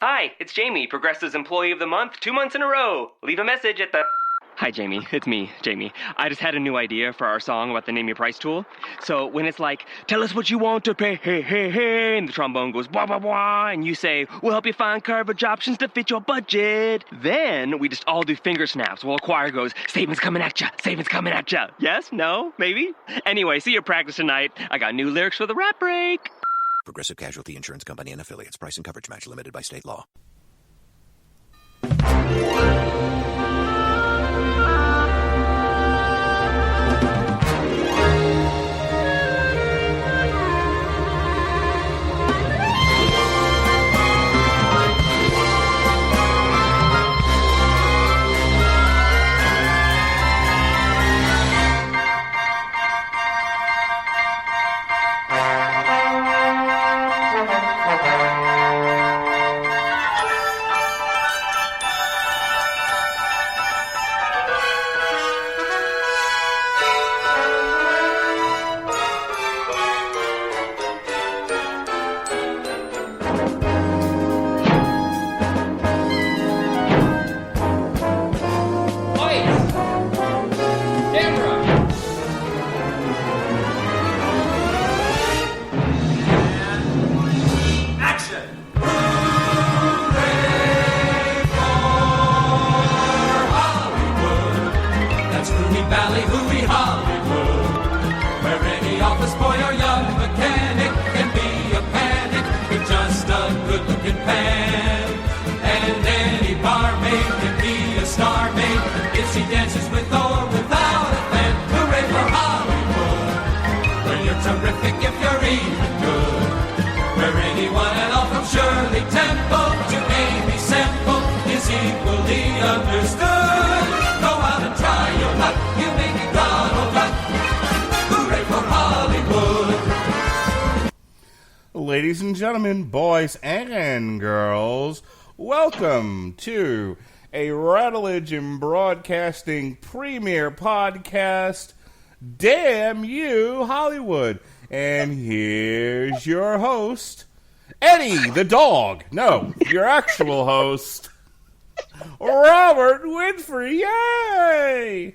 Hi, it's Jamie, Progressive's Employee of the Month, 2 months in a row. Leave a message at the... Hi, Jamie. It's me, Jamie. I just had a new idea for our song about the Name Your Price tool. So when it's like, tell us what you want to pay, hey, hey, hey, and the trombone goes, blah, blah, blah, and you say, we'll help you find coverage options to fit your budget. Then we just all do finger snaps while a choir goes, savings coming at ya, savings coming at ya. Yes? No? Maybe? Anyway, see you at practice tonight. I got new lyrics for the rap break. Progressive Casualty Insurance Company and Affiliates. Price and coverage match limited by state law. Ladies and gentlemen, boys and girls, welcome to a Radulich and Broadcasting premiere podcast, Damn You Hollywood. And here's your host, Eddie the dog. No, your actual host, Robert Winfree. Yay!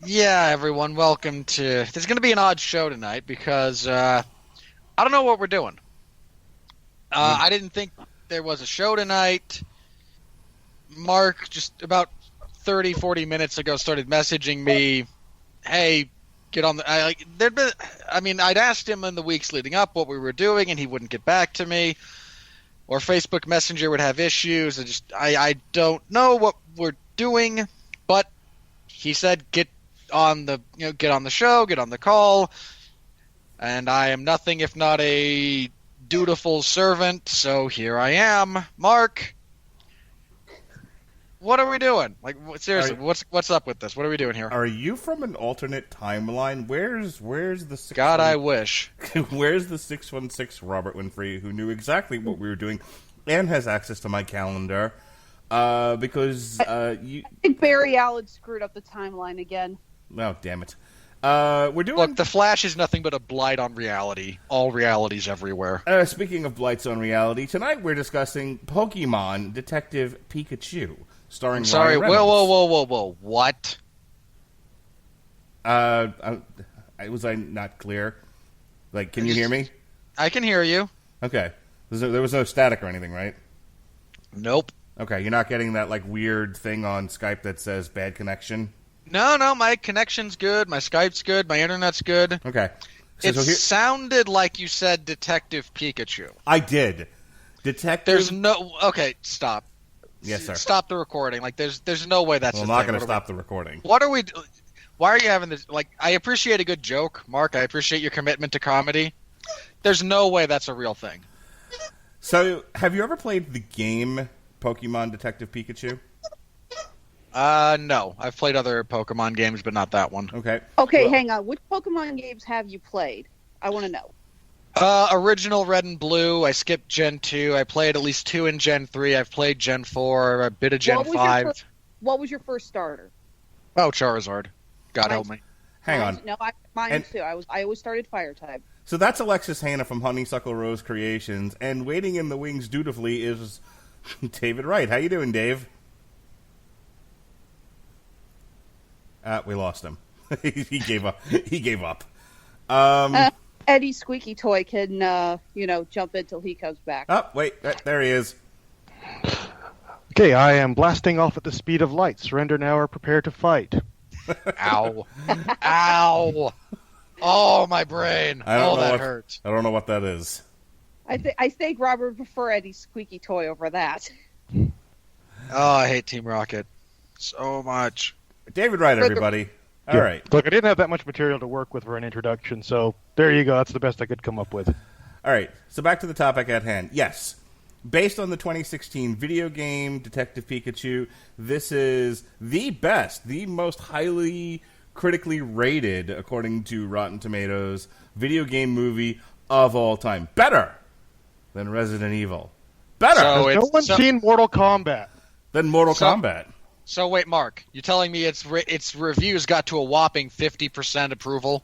Yeah, everyone, welcome to... There's going to be an odd show tonight because I don't know what we're doing. I didn't think there was a show tonight. Mark, just about 30, 40 minutes ago, started messaging me, hey, get on the... I'd asked him in the weeks leading up what we were doing, and he wouldn't get back to me. Or Facebook Messenger would have issues. I don't know what we're doing, but he said get on the show, get on the call, and I am nothing if not a dutiful servant, so here I am. Mark, what are we doing? Like, seriously, what's up with this? What are we doing here? Are you from an alternate timeline? Where's the 616? God, I wish. Where's the 616 Robert Winfree, who knew exactly what we were doing and has access to my calendar? Because I think Barry Allen screwed up the timeline again. Oh, damn it. We're doing... Look, The Flash is nothing but a blight on reality. All realities everywhere. Speaking of blights on reality, tonight we're discussing Pokemon Detective Pikachu, starring I'm sorry, Ryan Reynolds. whoa, what? Was I not clear? Like, can you hear me? I can hear you. Okay. There was no static or anything, right? Nope. Okay, you're not getting that, like, weird thing on Skype that says bad connection? No, my connection's good, my Skype's good, my internet's good. Okay. It sounded like you said Detective Pikachu. I did. Detective... There's no... Okay, stop. Yes, sir. Stop the recording. Like, there's no way that's well, the I'm not thing. going to stop the recording. What are we... Why are you having this... Like, I appreciate a good joke, Mark. I appreciate your commitment to comedy. There's no way that's a real thing. So, have you ever played the game Pokemon Detective Pikachu? No. I've played other Pokemon games, but not that one. Okay. Okay, hang on. Which Pokemon games have you played? I want to know. Original Red and Blue. I skipped Gen 2. I played at least 2 in Gen 3. I've played Gen 4. A bit of Gen 5. What was your first starter? Oh, Charizard. God help me. Hang on. No, mine too. I always started Fire type. So that's Alexis Hannah from Honeysuckle Rose Creations, and waiting in the wings dutifully is David Wright. How you doing, Dave? We lost him. He gave up. He gave up. Eddie Squeaky Toy can, jump in till he comes back. Oh, wait. There he is. Okay, I am blasting off at the speed of light. Surrender now or prepare to fight. Ow. Ow. Oh, my brain. That hurts. I don't know what that is. I think Robert would prefer Eddie Squeaky Toy over that. Oh, I hate Team Rocket so much. David Wright, everybody. All right. Look, I didn't have that much material to work with for an introduction, so there you go. That's the best I could come up with. All right. So back to the topic at hand. Yes. Based on the 2016 video game Detective Pikachu, this is the best, the most highly critically rated, according to Rotten Tomatoes, video game movie of all time. Better than Resident Evil. Better Has no one seen Mortal Kombat? Than Mortal Kombat. So wait, Mark, you're telling me its reviews got to a whopping 50% approval?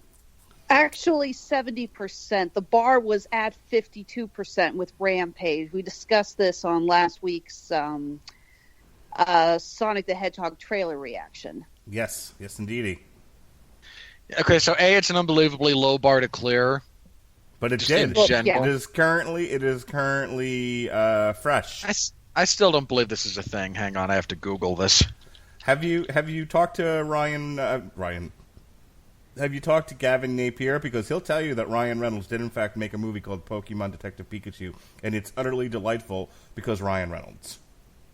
Actually, 70%. The bar was at 52% with Rampage. We discussed this on last week's Sonic the Hedgehog trailer reaction. Yes, indeedy. Okay, so it's an unbelievably low bar to clear. But it Just did. in general. It is currently fresh. I still don't believe this is a thing. Hang on, I have to Google this. Have you talked to Ryan? Have you talked to Gavin Napier? Because he'll tell you that Ryan Reynolds did in fact make a movie called Pokemon Detective Pikachu, and it's utterly delightful because Ryan Reynolds.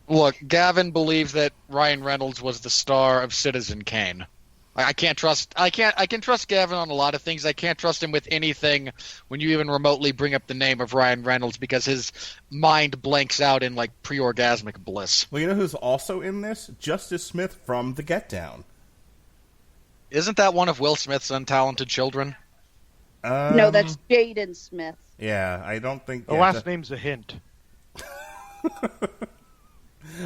Look, Gavin believes that Ryan Reynolds was the star of Citizen Kane. I can trust Gavin on a lot of things. I can't trust him with anything when you even remotely bring up the name of Ryan Reynolds because his mind blanks out in like pre-orgasmic bliss. Well, you know who's also in this? Justice Smith from The Get Down. Isn't that one of Will Smith's untalented children? No, that's Jaden Smith. Yeah, I don't think... The last name's a hint.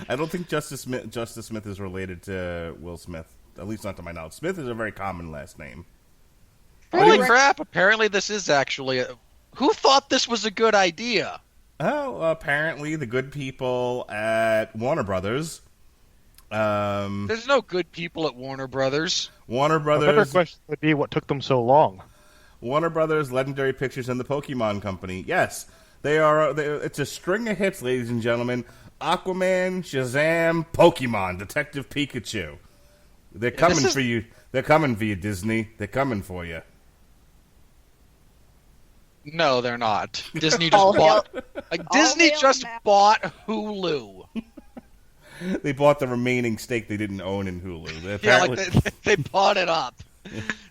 I don't think Justice Smith is related to Will Smith. At least not to my knowledge. Smith is a very common last name. Holy crap, apparently this is actually... Who thought this was a good idea? Oh, apparently the good people at Warner Brothers. There's no good people at Warner Brothers. Warner A better Brothers... question would be what took them so long. Warner Brothers, Legendary Pictures, and the Pokemon Company. Yes, it's a string of hits, ladies and gentlemen. Aquaman, Shazam, Pokemon, Detective Pikachu. They're coming for you. They're coming for you, Disney. They're coming for you. No, they're not. Disney just bought Hulu. They bought the remaining stake they didn't own in Hulu. They bought it up.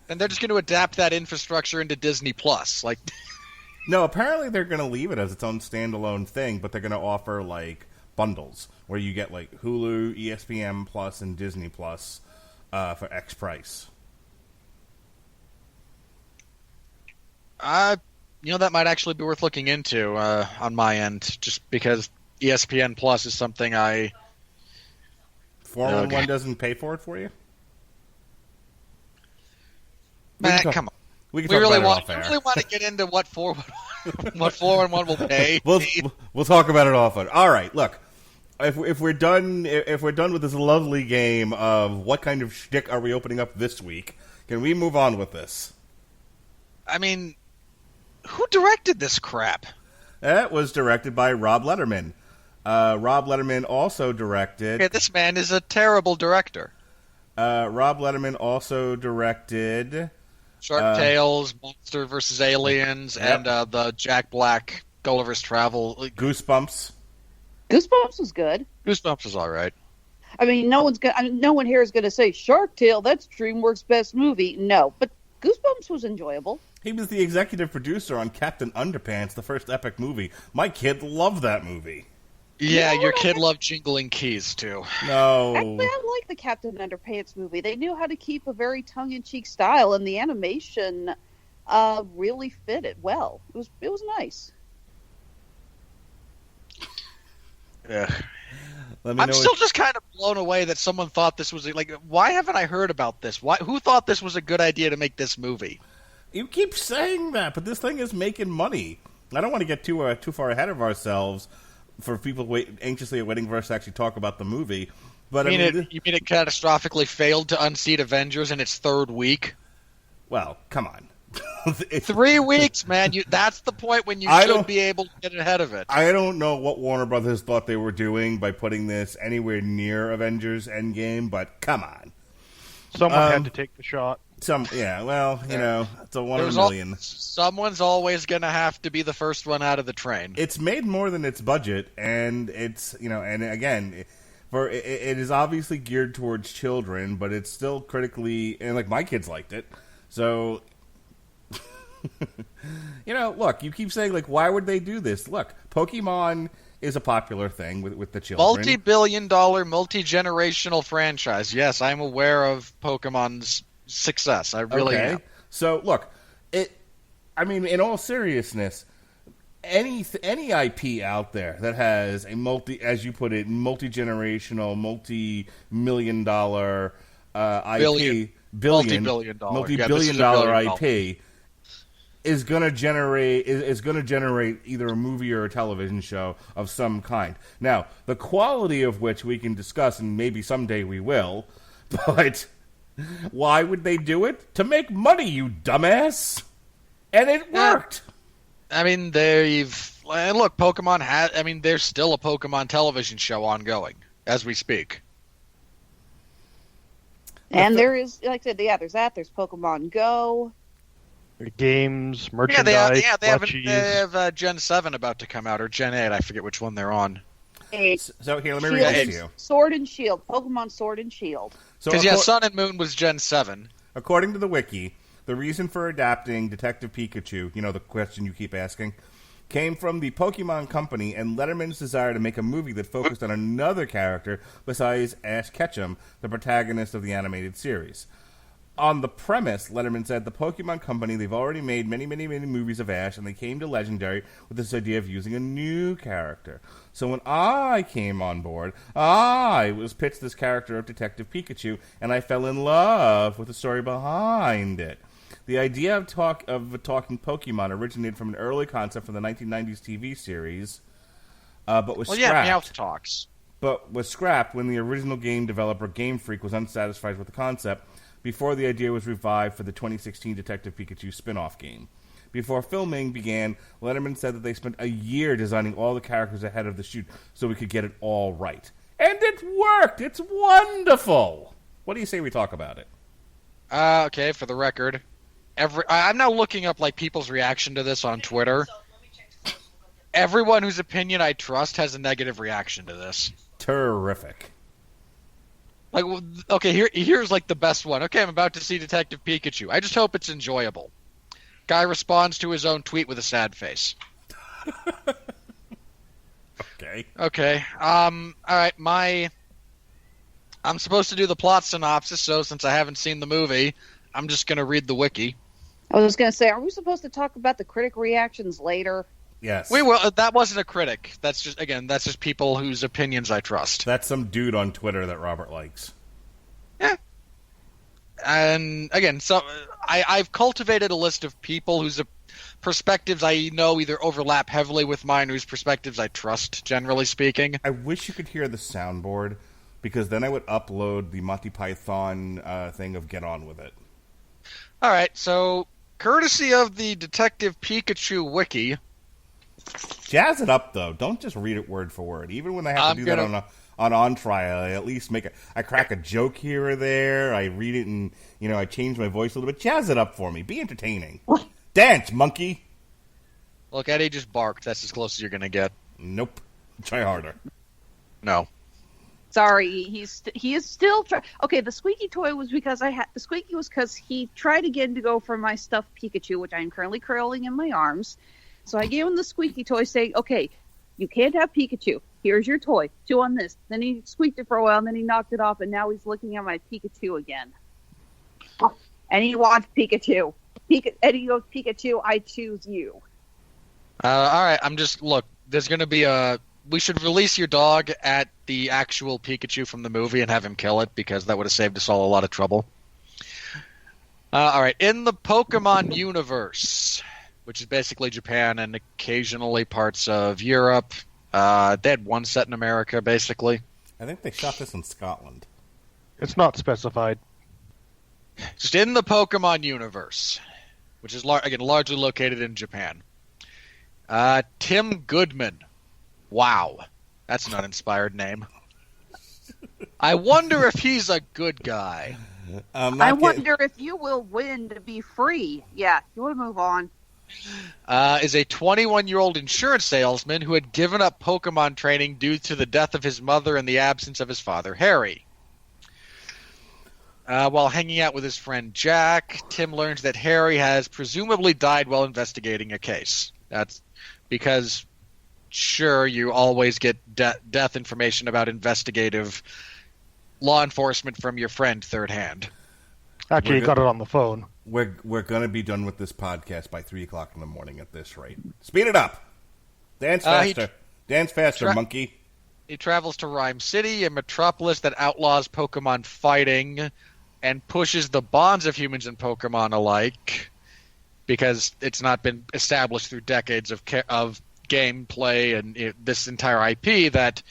And they're just going to adapt that infrastructure into Disney Plus. No, apparently they're going to leave it as its own standalone thing, but they're going to offer like bundles where you get like Hulu, ESPN Plus, and Disney Plus for X price. That might actually be worth looking into on my end, just because ESPN Plus is something I... 411 doesn't pay for it for you? Man, come on. We really want to get into what 411 will pay. We'll talk about it off air. All right, look. If we're done with this lovely game of what kind of shtick are we opening up this week, can we move on with this? I mean, who directed this crap? That was directed by Rob Letterman. Rob Letterman also directed... Okay, this man is a terrible director. Rob Letterman also directed... Shark Tales, Monster vs. Aliens, yep. And the Jack Black Gulliver's Travel. Goosebumps. Goosebumps was good. Goosebumps was all right. I mean, no one here is going to say Shark Tale, that's DreamWorks' best movie. No, but Goosebumps was enjoyable. He was the executive producer on Captain Underpants, the first epic movie. My kid loved that movie. Yeah, your kid loved Jingling Keys, too. No. Actually, I like the Captain Underpants movie. They knew how to keep a very tongue-in-cheek style, and the animation really fit it well. It was nice. Yeah. I'm still just kind of blown away that someone thought this was... why haven't I heard about this? Who thought this was a good idea to make this movie? You keep saying that, but this thing is making money. I don't want to get too far ahead of ourselves for people anxiously awaiting for us to actually talk about the movie. But you mean it catastrophically failed to unseat Avengers in its third week? Well, come on. 3 weeks, man. That's the point when you should be able to get ahead of it. I don't know what Warner Brothers thought they were doing by putting this anywhere near Avengers Endgame, but come on. Someone had to take the shot. It's a 1 in a million. Someone's always going to have to be the first one out of the train. It's made more than its budget, and it's, and again, it is obviously geared towards children, but it's still critically, and like my kids liked it, so... look, you keep saying, like, why would they do this? Look, Pokemon is a popular thing with the children. Multi-billion-dollar, multi-generational franchise. Yes, I'm aware of Pokemon's success. I really am. So, look, in all seriousness, any IP out there that has a as you put it, multi-generational, multi-million-dollar IP, multi-billion-dollar IP... is going to generate either a movie or a television show of some kind. Now, the quality of which we can discuss, and maybe someday we will, but why would they do it? To make money, you dumbass! And it worked! Pokemon there's still a Pokemon television show ongoing, as we speak. And there is, like I said, there's there's Pokemon Go. Games, merchandise, they have Gen 7 about to come out, or Gen 8, I forget which one they're on. So here, let me read this to you. Sword and Shield, Pokemon Sword and Shield. Because, Sun and Moon was Gen 7. According to the wiki, the reason for adapting Detective Pikachu, the question you keep asking, came from the Pokemon Company and Letterman's desire to make a movie that focused on another character besides Ash Ketchum, the protagonist of the animated series. On the premise, Letterman said, the Pokemon Company, they've already made many, many, many movies of Ash, and they came to Legendary with this idea of using a new character. So when I came on board, I was pitched this character of Detective Pikachu, and I fell in love with the story behind it. The idea of talking Pokemon originated from an early concept from the 1990s TV series, but was scrapped. Meowth talks. But was scrapped when the original game developer Game Freak was unsatisfied with the concept, before the idea was revived for the 2016 Detective Pikachu spin-off game. Before filming began, Letterman said that they spent a year designing all the characters ahead of the shoot so we could get it all right. And it worked! It's wonderful! What do you say we talk about it? Okay, for the record, I'm now looking up people's reaction to this on Twitter. Everyone whose opinion I trust has a negative reaction to this. Terrific. Here's the best one. Okay, I'm about to see Detective Pikachu. I just hope it's enjoyable. Guy responds to his own tweet with a sad face. Okay. All right, I'm supposed to do the plot synopsis, so since I haven't seen the movie, I'm just going to read the wiki. I was going to say, are we supposed to talk about the critic reactions later? Yes. We will. That wasn't a critic. That's just people whose opinions I trust. That's some dude on Twitter that Robert likes. Yeah. And again, I've cultivated a list of people whose perspectives I know either overlap heavily with mine, whose perspectives I trust, generally speaking. I wish you could hear the soundboard, because then I would upload the Monty Python thing of Get On With It. All right, so courtesy of the Detective Pikachu wiki... Jazz it up, though. Don't just read it word for word. Even when I have to do that on trial, I at least I crack a joke here or there. I read it and, I change my voice a little bit. Jazz it up for me. Be entertaining. Dance, monkey. Look, Eddie just barked. That's as close as you're going to get. Nope. Try harder. No. Sorry, he is still trying. Okay, the squeaky toy was because the squeaky was because he tried again to go for my stuffed Pikachu, which I am currently curling in my arms. So I gave him the squeaky toy saying, okay, you can't have Pikachu. Here's your toy. Chew on this. Then he squeaked it for a while, and then he knocked it off, and now he's looking at my Pikachu again. And he wants Pikachu. Eddie goes, Pikachu, I choose you. All right, there's going to be we should release your dog at the actual Pikachu from the movie and have him kill it, because that would have saved us all a lot of trouble. All right. In the Pokemon universe, which is basically Japan and occasionally parts of Europe, they had one set in America, basically. I think they shot this in Scotland. It's not specified. Just in the Pokemon universe, which is again largely located in Japan. Tim Goodman. Wow, that's an uninspired name. I wonder if he's a good guy. I wonder if you will win to be free. Yeah, you want to move on. Is a 21-year-old insurance salesman who had given up Pokemon training due to the death of his mother and the absence of his father, Harry. While hanging out with his friend Jack, Tim learns that Harry has presumably died while investigating a case. That's because, sure, you always get death information about investigative law enforcement from your friend third hand. Actually, you got it on the phone. We're going to be done with this podcast by 3 o'clock in the morning at this rate. Speed it up. Dance faster. Dance faster, monkey. He travels to Rhyme City, a metropolis that outlaws Pokemon fighting and pushes the bonds of humans and Pokemon alike, because it's not been established through decades of gameplay and this entire IP that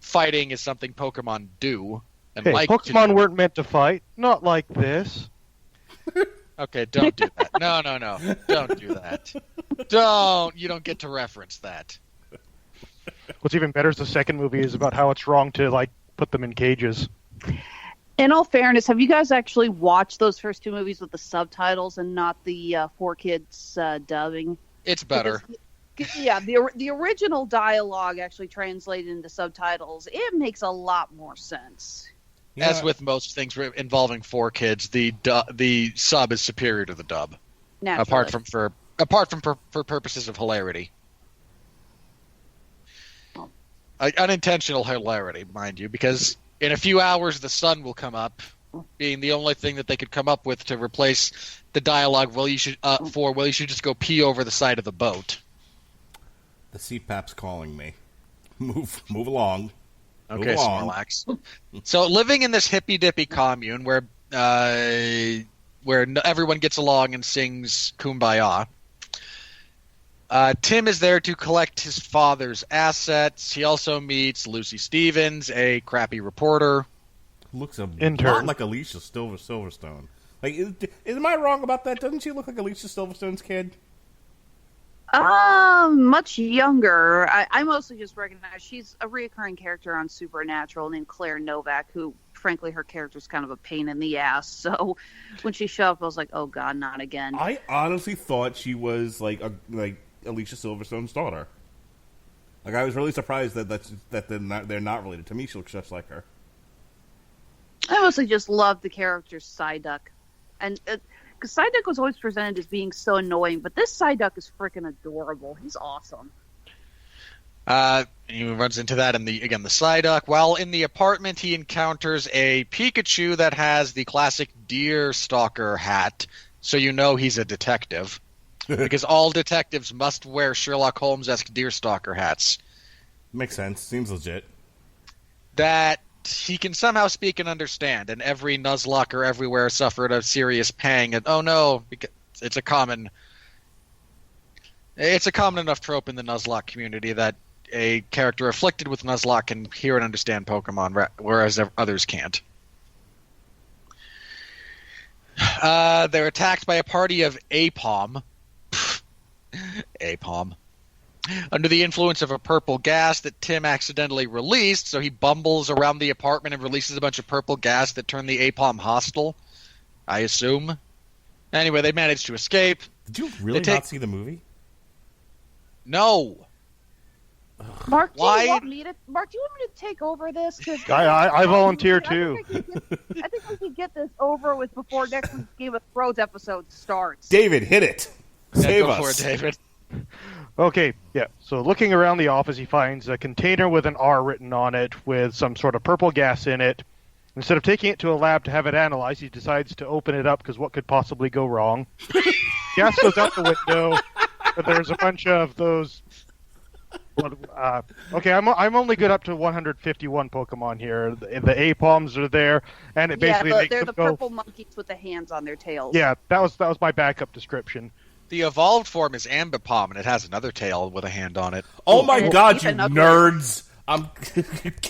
fighting is something Pokemon do. And Hey, like Pokemon weren't meant to fight. Not like this. Okay, don't do that. No. Don't do that. You don't get to reference that. What's even better is the second movie is about how it's wrong to, like, put them in cages. In all fairness, have you guys actually watched those first two movies with the subtitles and not the 4Kids dubbing? It's better. Because, yeah, the original dialogue actually translated into subtitles. It makes a lot more sense. Yeah. As with most things involving 4Kids, the sub is superior to the dub. Naturally. Apart from for purposes of hilarity. Unintentional hilarity, mind you, because in a few hours the sun will come up, being the only thing that they could come up with to replace the dialogue. Well, you should just go pee over the side of the boat. The CPAP's calling me. Move along. Okay, Move along. Snorlax. So living in this hippy-dippy commune where everyone gets along and sings Kumbaya, Tim is there to collect his father's assets. He also meets Lucy Stevens, a crappy reporter. Looks a Intern. lot like Alicia Silverstone. Like, am I wrong about that? Doesn't she look like Alicia Silverstone's kid? Much younger. I mostly just recognize she's a reoccurring character on Supernatural named Claire Novak, who, frankly, her character's kind of a pain in the ass. So when she showed up, I was like, oh god, not again. I honestly thought she was like Alicia Silverstone's daughter. Like, I was really surprised that they're not related. To me, she looks just like her. I mostly just love the character Psyduck. And because Psyduck was always presented as being so annoying, but this Psyduck is freaking adorable. He's awesome. He runs into that in the Psyduck. While in the apartment, he encounters a Pikachu that has the classic deer stalker hat, so you know he's a detective. Because all detectives must wear Sherlock Holmes-esque deer stalker hats. Makes sense. Seems legit. That he can somehow speak and understand, and every Nuzlocker everywhere suffered a serious pang. And oh no, because it's a common enough trope in the Nuzlocke community that a character afflicted with Nuzlocke can hear and understand Pokemon, whereas others can't. They're attacked by a party of Apom. Apom. Under the influence of a purple gas that Tim accidentally released, so he bumbles around the apartment and releases a bunch of purple gas that turn the Apom hostile, I assume. Anyway, they manage to escape. Did you really not see the movie? No. Mark, do Why? you want me to take over this? I volunteer too. I think we could get this over with before next week's Game of Thrones episode starts. David, hit it. Save go us. for it, David. Okay, yeah. So looking around the office, he finds a container with an R written on it with some sort of purple gas in it. Instead of taking it to a lab to have it analyzed, he decides to open it up because what could possibly go wrong? Gas goes out the window, but there's a bunch of those Okay, I'm only good up to 151 Pokemon here. The Apoms are there, and it basically makes they're them the go. purple monkeys with the hands on their tails. Yeah, that was my backup description. The evolved form is Ambipom, and it has another tail with a hand on it. Oh my God, you even uglier. nerds!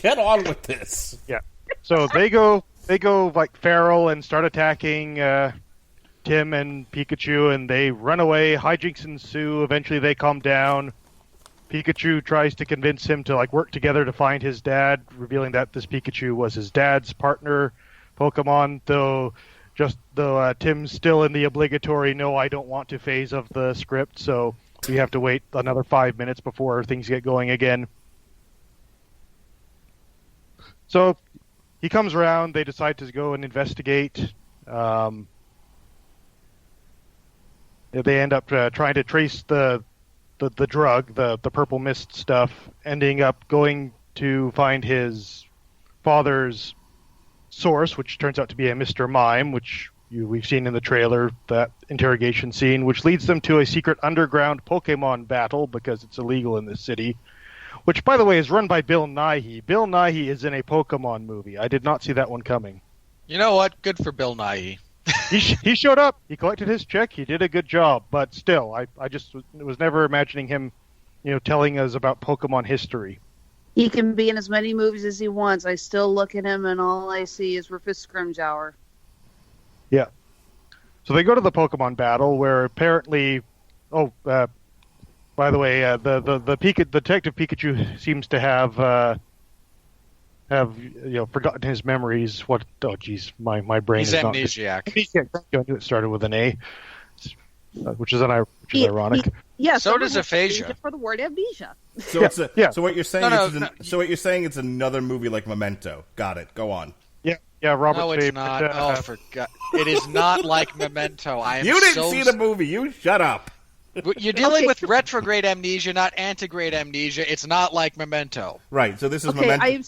Get on with this. Yeah. So they go like feral and start attacking Tim and Pikachu, and they run away. Hijinks ensue. Eventually, they calm down. Pikachu tries to convince him to like work together to find his dad, revealing that this Pikachu was his dad's partner Pokemon. Though Tim's still in the obligatory "no, I don't want to" phase of the script, so we have to wait another 5 minutes before things get going again. So he comes around. They decide to go and investigate. They end up trying to trace the drug, the purple mist stuff, ending up going to find his father's source, which turns out to be a Mr. Mime, which we've seen in the trailer, that interrogation scene, which leads them to a secret underground Pokemon battle because it's illegal in this city, which, by the way, is run by Bill Nighy. Bill Nighy is in a Pokemon movie. I did not see that one coming. You know what? Good for Bill Nighy. He showed up. He collected his check. He did a good job. But still, I just was never imagining him, telling us about Pokemon history. He can be in as many movies as he wants. I still look at him, and all I see is Rufus Scrimgeour. Yeah. So they go to the Pokemon battle, where apparently, by the way, the Detective Pikachu seems to have forgotten his memories. What? Oh, geez, my brain He's is not. amnesiac. I knew it started with an A, which is ironic. Yeah. So does aphasia. For the word amnesia. So So what you're saying? No. So what you're saying? It's another movie like Memento. Got it. Go on. Yeah, Robert. No, it's not. For God. It is not like Memento. You didn't see the movie. You shut up. You're dealing with retrograde amnesia, not antigrade amnesia. It's not like Memento. Right. So this is Okay, Memento.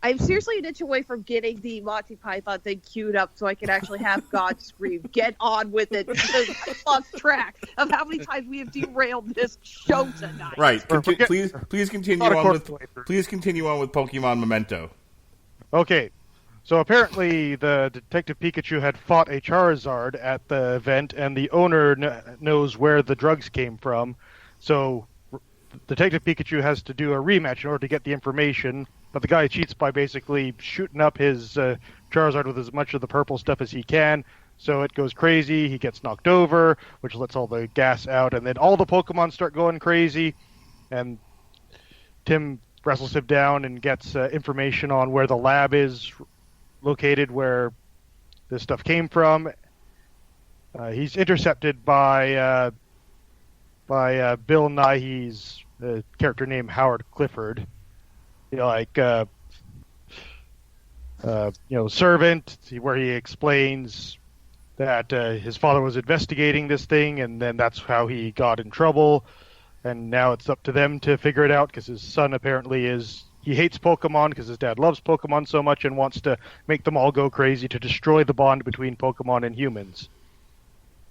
I'm seriously an inch away from getting the Monty Python thing queued up so I can actually have God scream. Get on with it, because I lost track of how many times we have derailed this show tonight. Right. Please continue on with Pokemon Memento. Okay. So apparently the Detective Pikachu had fought a Charizard at the event, and the owner knows where the drugs came from. So Detective Pikachu has to do a rematch in order to get the information, but the guy cheats by basically shooting up his Charizard with as much of the purple stuff as he can. So it goes crazy, he gets knocked over, which lets all the gas out, and then all the Pokemon start going crazy, and Tim wrestles him down and gets information on where the lab is located, where this stuff came from. He's intercepted by Bill Nighy's character named Howard Clifford. Servant, where he explains that his father was investigating this thing, and then that's how he got in trouble. And now it's up to them to figure it out, because his son apparently he hates Pokemon because his dad loves Pokemon so much and wants to make them all go crazy to destroy the bond between Pokemon and humans.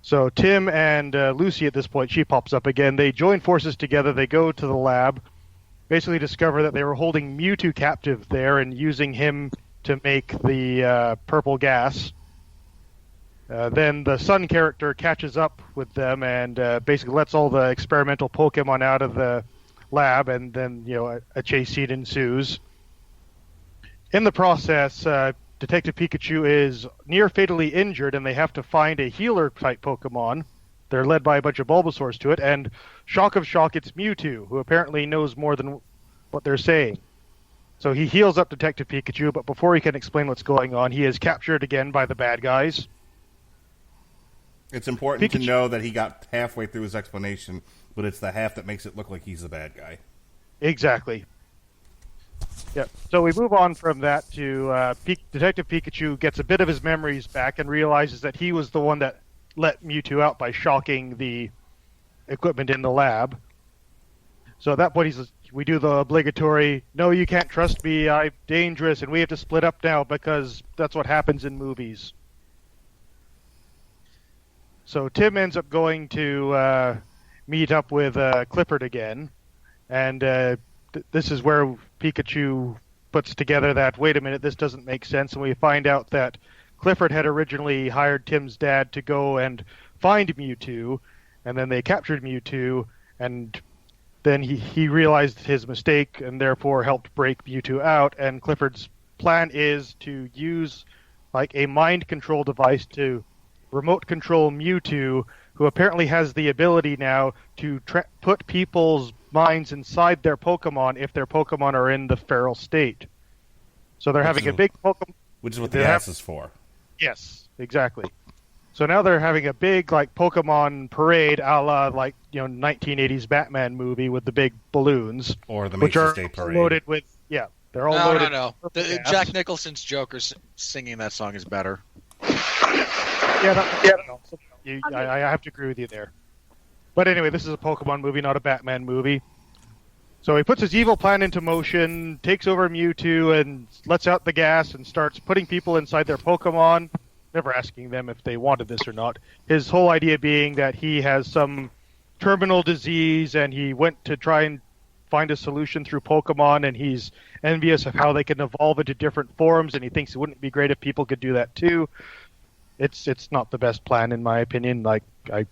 So Tim and Lucy, at this point, she pops up again. They join forces together. They go to the lab, basically discover that they were holding Mewtwo captive there and using him to make the purple gas. Then the Sun character catches up with them and basically lets all the experimental Pokemon out of the lab, and then a chase scene ensues. In the process, Detective Pikachu is near fatally injured, and they have to find a healer type Pokemon. They're led by a bunch of Bulbasaurs to it, and shock of shock, it's Mewtwo, who apparently knows more than what they're saying. So he heals up Detective Pikachu, but before he can explain what's going on, he is captured again by the bad guys. It's important to know that he got halfway through his explanation, but it's the half that makes it look like he's the bad guy. Exactly. Yeah. So we move on from that to Detective Pikachu gets a bit of his memories back and realizes that he was the one that let Mewtwo out by shocking the equipment in the lab. So at that point, we do the obligatory, "No, you can't trust me, I'm dangerous, and we have to split up now," because that's what happens in movies. So Tim ends up going to meet up with Clifford again, And this is where Pikachu puts together that, wait a minute, this doesn't make sense. And we find out that Clifford had originally hired Tim's dad to go and find Mewtwo, and then they captured Mewtwo, and then he realized his mistake and therefore helped break Mewtwo out. And Clifford's plan is to use like a mind control device to remote control Mewtwo, who apparently has the ability now to put people's minds inside their Pokemon if their Pokemon are in the feral state. So they're having a big Pokemon... Which is what the gas is for. Yes, exactly. So now they're having a big like Pokemon parade a la 1980s Batman movie with the big balloons. Or the which Mason are State Parade. Loaded with... Yeah, they're all loaded... No. Jack Nicholson's Joker singing that song is better. I have to agree with you there. But anyway, this is a Pokemon movie, not a Batman movie. So he puts his evil plan into motion, takes over Mewtwo, and lets out the gas and starts putting people inside their Pokemon, never asking them if they wanted this or not. His whole idea being that he has some terminal disease, and he went to try and find a solution through Pokemon, and he's envious of how they can evolve into different forms, and he thinks it wouldn't be great if people could do that too. It's not the best plan in my opinion. It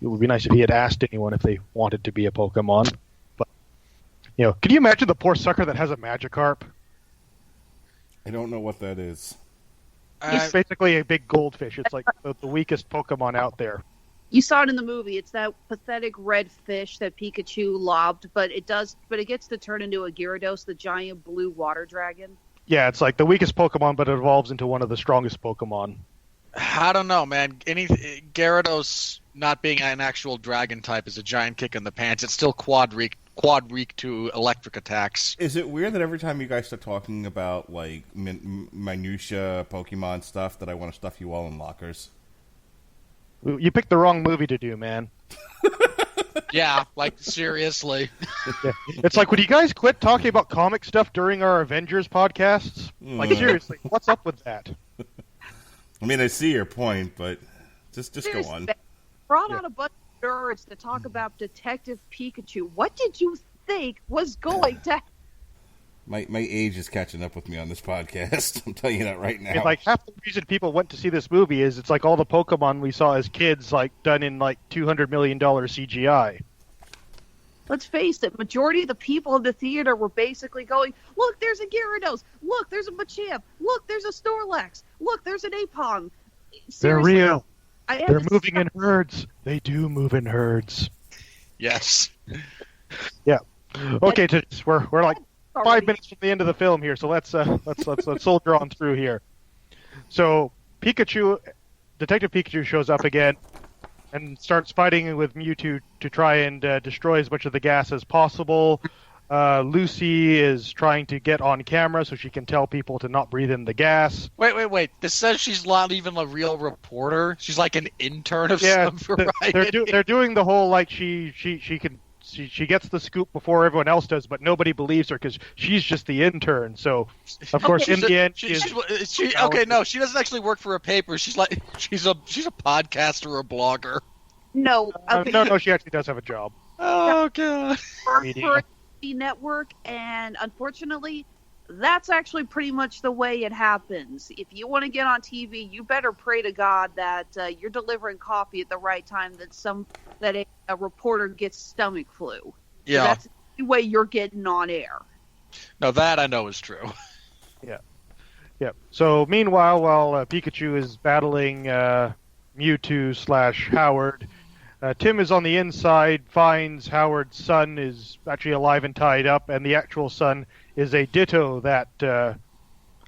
would be nice if he had asked anyone if they wanted to be a Pokemon. But can you imagine the poor sucker that has a Magikarp? I don't know what that is. It's basically a big goldfish. It's like the weakest Pokemon out there. You saw it in the movie. It's that pathetic red fish that Pikachu lobbed, but it gets to turn into a Gyarados, the giant blue water dragon. Yeah, it's like the weakest Pokemon, but it evolves into one of the strongest Pokemon. I don't know, man. Gyarados not being an actual dragon type is a giant kick in the pants. It's still quad reek to electric attacks. Is it weird that every time you guys start talking about like minutia Pokemon stuff that I want to stuff you all in lockers? You picked the wrong movie to do, man. Yeah, like seriously. Yeah. It's like, would you guys quit talking about comic stuff during our Avengers podcasts? Like seriously, what's up with that? I mean, I see your point, but just go on. Brought out a bunch of nerds to talk about Detective Pikachu. What did you think was going to happen? My age is catching up with me on this podcast. I'm telling you that right now. It's like half the reason people went to see this movie is it's like all the Pokemon we saw as kids, like done in like $200 million CGI. Let's face it, majority of the people in the theater were basically going, look, there's a Gyarados. Look, there's a Machamp. Look, there's a Snorlax. Look, there's an Apom. Seriously, they're real. They're moving in herds. They do move in herds. Yes. Yeah. Okay, we're like 5 minutes from the end of the film here, so let's soldier on through here. So Detective Pikachu shows up again and starts fighting with Mewtwo to try and destroy as much of the gas as possible. Lucy is trying to get on camera so she can tell people to not breathe in the gas. Wait. This says she's not even a real reporter. She's like an intern of some variety. They're doing the whole like she gets the scoop before everyone else does, but nobody believes her because she's just the intern. So, of course, in the end, she doesn't actually work for a paper. She's a podcaster or a blogger. No, okay. No, she actually does have a job. Oh god. For a TV network, and unfortunately, that's actually pretty much the way it happens. If you want to get on TV, you better pray to God that you're delivering coffee at the right time. That a reporter gets stomach flu. Yeah, so that's the way you're getting on air. No, that I know is true. Yeah. So meanwhile, while Pikachu is battling Mewtwo/Howard, Tim is on the inside, finds Howard's son is actually alive and tied up, and the actual son is a Ditto that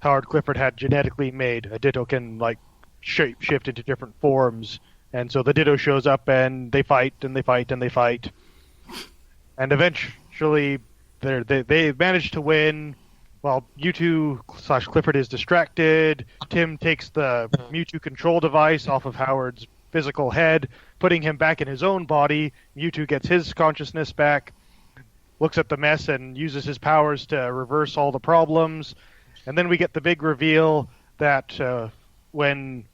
Howard Clifford had genetically made. A Ditto can shift into different forms, and so the Ditto shows up and they fight and they fight and they fight, and eventually they manage to win. While Mewtwo/Clifford is distracted, Tim takes the Mewtwo control device off of Howard's physical head, putting him back in his own body. Mewtwo gets his consciousness back, looks at the mess, and uses his powers to reverse all the problems. And then we get the big reveal that when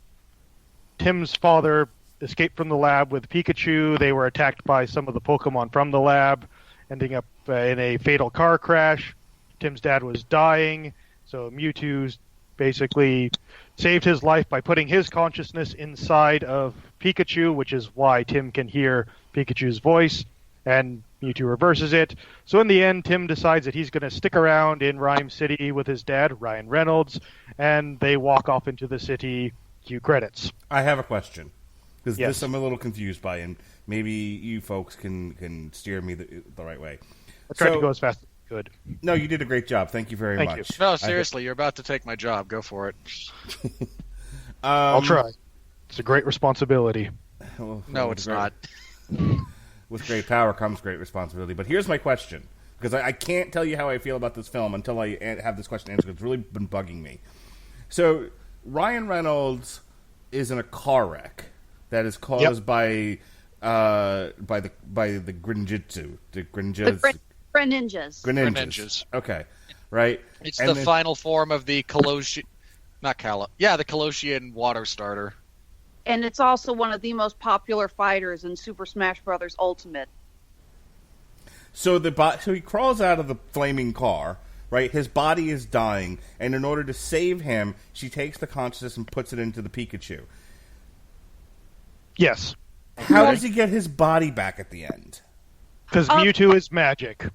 Tim's father escaped from the lab with Pikachu, they were attacked by some of the Pokemon from the lab. ending up in a fatal car crash. Tim's dad was dying, so Mewtwo basically saved his life by putting his consciousness inside of Pikachu, which is why Tim can hear Pikachu's voice, and Mewtwo reverses it. So in the end, Tim decides that he's going to stick around in Rhyme City with his dad, Ryan Reynolds, and they walk off into the city. Cue credits. I have a question, because Yes. this I'm a little confused by, and maybe you folks can steer me the right way. I tried to go as fast as I could. No, you did a great job. Thank you very Thank much. you. No, seriously, you're about to take my job. Go for it. I'll try. It's a great responsibility. No, it's not. With great power comes great responsibility. But here's my question, because I can't tell you how I feel about this film until I have this question answered. It's really been bugging me. So Ryan Reynolds is in a car wreck that is caused by the Grinjitsu. The Greninjas. Greninjas. Okay, right. It's And the then- final form of the Colosseum. Not Yeah, the Colossian water starter. And it's also one of the most popular fighters in Super Smash Bros. Ultimate. So so he crawls out of the flaming car, right? His body is dying, and in order to save him, she takes the consciousness and puts it into the Pikachu. Yes, How does he get his body back at the end? because Mewtwo is magic.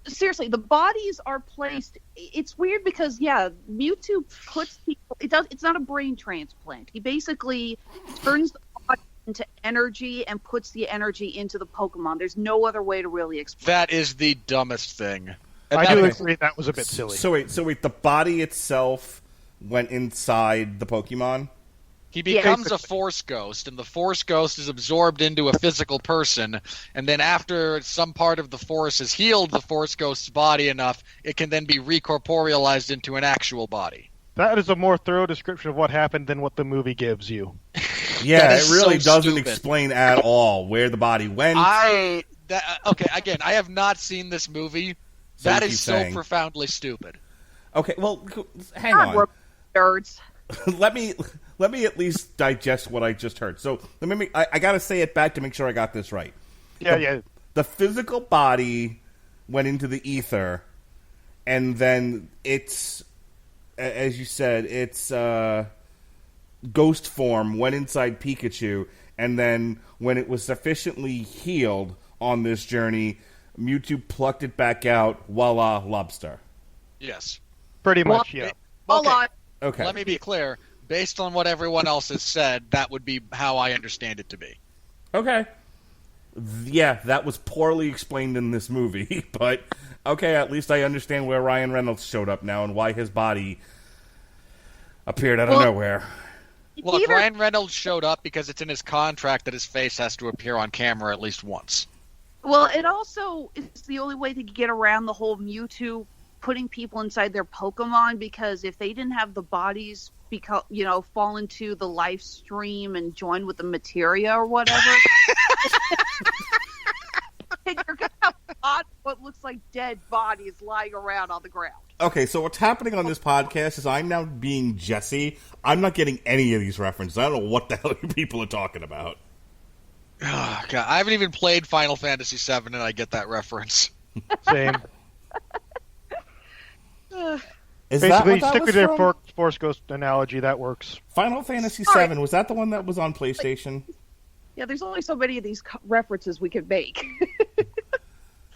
Seriously, the bodies are placed. It's weird because Mewtwo puts people. It's not a brain transplant. He basically turns the body into energy and puts the energy into the Pokemon. There's no other way to really explain. That is the dumbest thing. And I that do is- agree that was a bit silly. So wait, the body itself went inside the Pokemon? He becomes a basically. Force Ghost, and the Force Ghost is absorbed into a physical person, and then after some part of the Force has healed the Force Ghost's body enough, it can then be recorporealized into an actual body. That is a more thorough description of what happened than what the movie gives you. Yeah, That it is really so doesn't stupid. explain at all where the body went. Okay, again, I have not seen this movie. So That you is keep so saying. profoundly stupid. Okay, well, hang God, on. we're nerds. let me at least digest what I just heard. So I got to say it back to make sure I got this right. Yeah. The physical body went into the ether, and then it's, as you said, its ghost form went inside Pikachu, and then when it was sufficiently healed on this journey, Mewtwo plucked it back out, voila, lobster. Yes. Pretty much, yeah. Hold Okay. on. Okay. Let me be clear. Based on what everyone else has said, that would be how I understand it to be. Okay. Yeah, that was poorly explained in this movie, but okay, at least I understand where Ryan Reynolds showed up now and why his body appeared out of nowhere. Look, Either- Ryan Reynolds showed up because it's in his contract that his face has to appear on camera at least once. Well, it also is the only way to get around the whole Mewtwo putting people inside their Pokemon, because if they didn't have the bodies fall into the life stream and join with the materia or whatever, you're going to have a lot of what looks like dead bodies lying around on the ground. Okay, so what's happening on this podcast is I'm now being Jesse. I'm not getting any of these references. I don't know what the hell you people are talking about. Oh, God, I haven't even played Final Fantasy VII, and I get that reference. Same. Is Basically, that what that stick was with your from? Force Ghost analogy. That works. Final Fantasy Sorry. VII, was that the one that was on PlayStation? Yeah, there's only so many of these references we could make.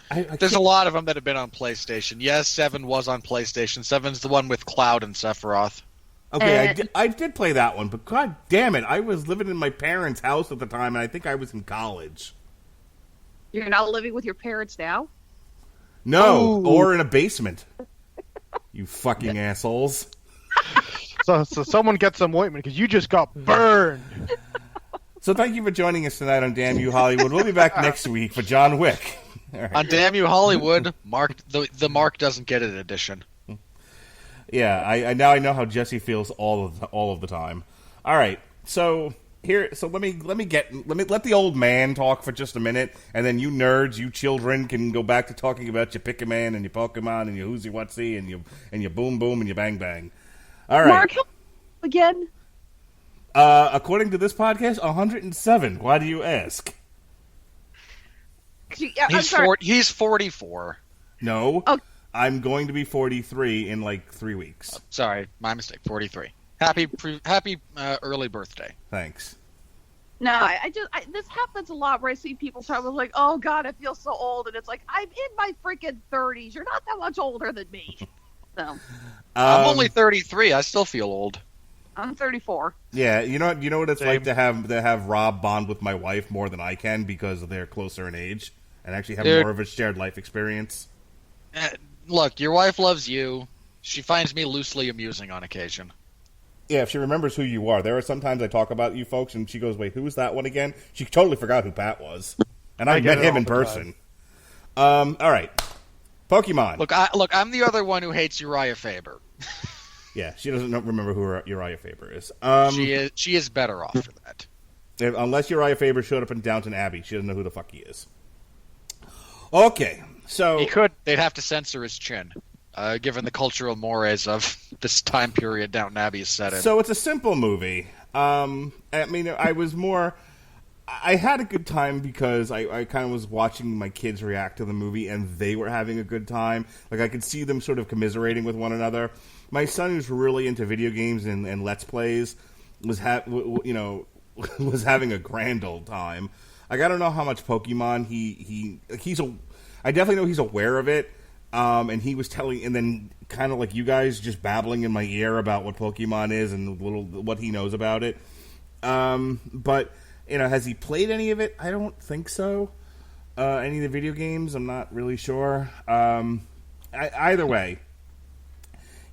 I There's a lot of them that have been on PlayStation. Yes, 7 was on PlayStation. 7's the one with Cloud and Sephiroth. Okay, I did play that one, but god damn it, I was living in my parents' house at the time, and I think I was in college. You're not living with your parents now? No, or in a basement. You fucking assholes. So someone get some ointment because you just got burned. So thank you for joining us tonight on Damn You Hollywood. We'll be back next week for John Wick. All right. On Damn You Hollywood, Mark the Mark doesn't get an edition. Yeah, I now I know how Jesse feels all of the time. All right, so let me let the old man talk for just a minute, and then you nerds, you children, can go back to talking about your Pikmin and your Pokemon and your Whoosy Whatsy and your Boom Boom and your Bang Bang. All right. Mark, again? According to this podcast, 107. Why do you ask? I'm sorry. He's 44. No, Oh. I'm going to be 43 in like 3 weeks. Sorry, my mistake. 43. Happy early birthday. Thanks. No, this happens a lot where I see people talking like, "Oh God, I feel so old," and it's like I'm in my freaking 30s. You're not that much older than me. So I'm only 33. I still feel old. I'm 34. Yeah, you know what it's Same. like to have Rob bond with my wife more than I can because they're closer in age and actually have Dude. more of a shared life experience. Look, your wife loves you. She finds me loosely amusing on occasion. Yeah, if she remembers who you are. There are sometimes I talk about you folks and she goes, "Wait, who was that one again?" She totally forgot who Pat was, and I get met it him all in the person. All right, Pokemon. Look, I'm the other one who hates Uriah Faber. Yeah, she doesn't remember who Uriah Faber is. She is better off for that. Unless Uriah Faber showed up in Downton Abbey, she doesn't know who the fuck he is. Okay, so They'd have to censor his chin, given the cultural mores of this time period Downton Abbey is set in. So it's a simple movie. I mean, I had a good time because I kind of was watching my kids react to the movie, and they were having a good time. Like, I could see them sort of commiserating with one another. My son, who's really into video games and Let's Plays, was was having a grand old time. Like, I don't know how much Pokemon I definitely know he's aware of it. And he was telling, and then kind of like you guys, just babbling in my ear about what Pokemon is and what he knows about it. But has he played any of it? I don't think so. Any of the video games, I'm not really sure. Either way,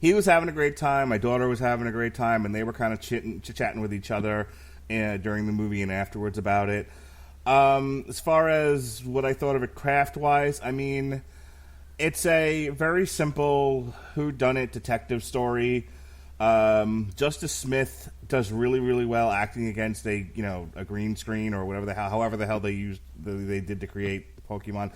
he was having a great time. My daughter was having a great time, and they were kind of chit-chatting with each other during the movie and afterwards about it. As far as what I thought of it craft-wise, I mean, it's a very simple whodunit detective story. Justice Smith does really, really well acting against a green screen or however the hell they did to create Pokemon.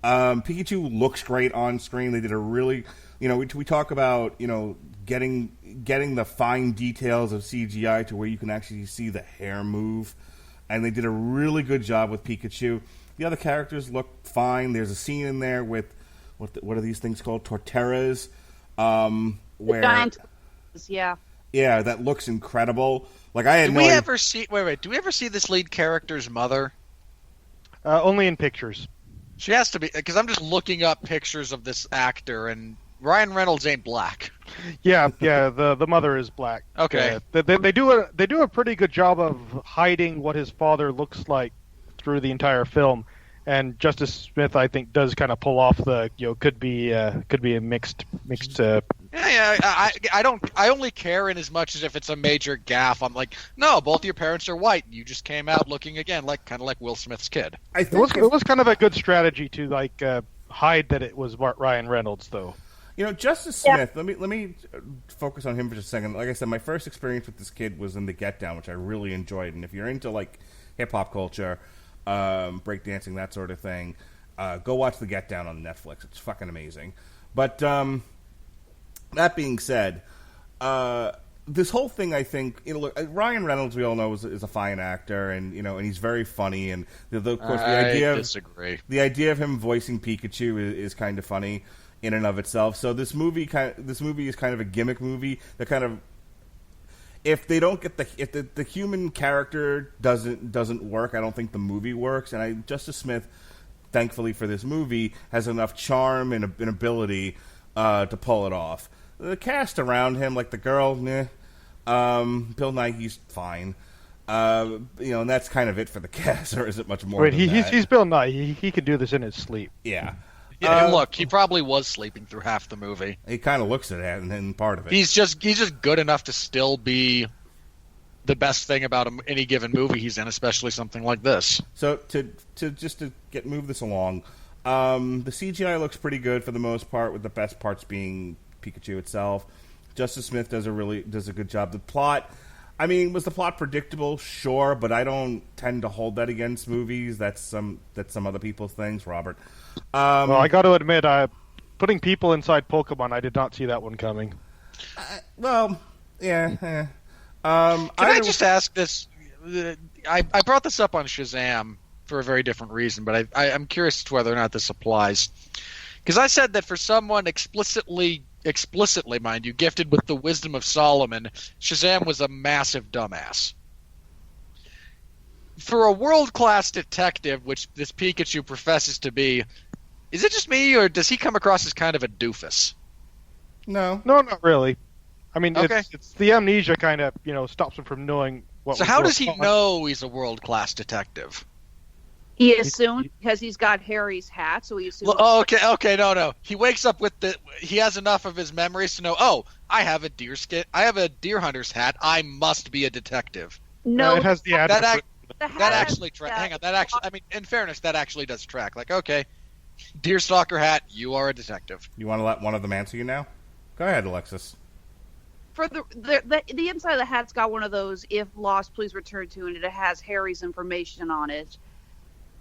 Pikachu looks great on screen. They did a really, we talk about getting the fine details of CGI to where you can actually see the hair move, and they did a really good job with Pikachu. The other characters look fine. There's a scene in there with what are these things called? Torterras, where Giant, yeah, that looks incredible. Like, I had Do we ever see this lead character's mother? Only in pictures. She has to be, because I'm just looking up pictures of this actor, and Ryan Reynolds ain't black. Yeah. The mother is black. Okay. They do a pretty good job of hiding what his father looks like through the entire film, and Justice Smith, I think, does kind of pull off the could be a mixed. I only care in as much as if it's a major gaffe. I'm like, no, both your parents are white. You just came out looking again kind of like Will Smith's kid. I think It was kind of a good strategy to hide that it was Ryan Reynolds, though. Justice Smith. Let me focus on him for just a second. Like I said, my first experience with this kid was in The Get Down, which I really enjoyed. And if you're into like hip hop culture, breakdancing, that sort of thing, go watch The Get Down on Netflix. It's fucking amazing. But that being said, this whole thing, I think, look, Ryan Reynolds, we all know, is a fine actor, and and he's very funny, and of course disagree. The idea of him voicing Pikachu is kind of funny in and of itself. So this movie is kind of a gimmick movie that kind of, if they don't get if the human character doesn't work, I don't think the movie works. And Justice Smith, thankfully for this movie, has enough charm and ability to pull it off. The cast around him, like the girl, Bill Nighy's fine. And that's kind of it for the cast, or is it much more? He's Bill Nighy. He could do this in his sleep. Yeah. Yeah, look, he probably was sleeping through half the movie. He kind of looks at it and part of it. He's just good enough to still be the best thing about any given movie he's in, especially something like this. So to move this along, the CGI looks pretty good for the most part, with the best parts being Pikachu itself. Justice Smith does a good job. The plot, I mean, was the plot predictable? Sure, but I don't tend to hold that against movies. That's some other people's things, Robert. Well, I got to admit, putting people inside Pokemon, I did not see that one coming. Well, yeah. Can I just ask this? I brought this up on Shazam for a very different reason, but I'm curious as to whether or not this applies. Because I said that for someone explicitly, mind you, gifted with the wisdom of Solomon, Shazam was a massive dumbass. For a world-class detective, which this Pikachu professes to be, is it just me, or does he come across as kind of a doofus? No, not really. I mean, Okay. it's the amnesia kind of, stops him from knowing what. So how does he know he's a world-class detective? He assumed because he's got Harry's hat, so he assumed. Well, okay, no. He wakes up with he has enough of his memories to know. Oh, I have a deer hunter's hat. I must be a detective. No, it has the ad. the That hat actually has- hang on. That actually, I mean, in fairness, that actually does track. Like, okay, deerstalker hat, you are a detective. You want to let one of them answer you now? Go ahead, Alexis. For the inside of the hat's got one of those "if lost, please return to," and it has Harry's information on it.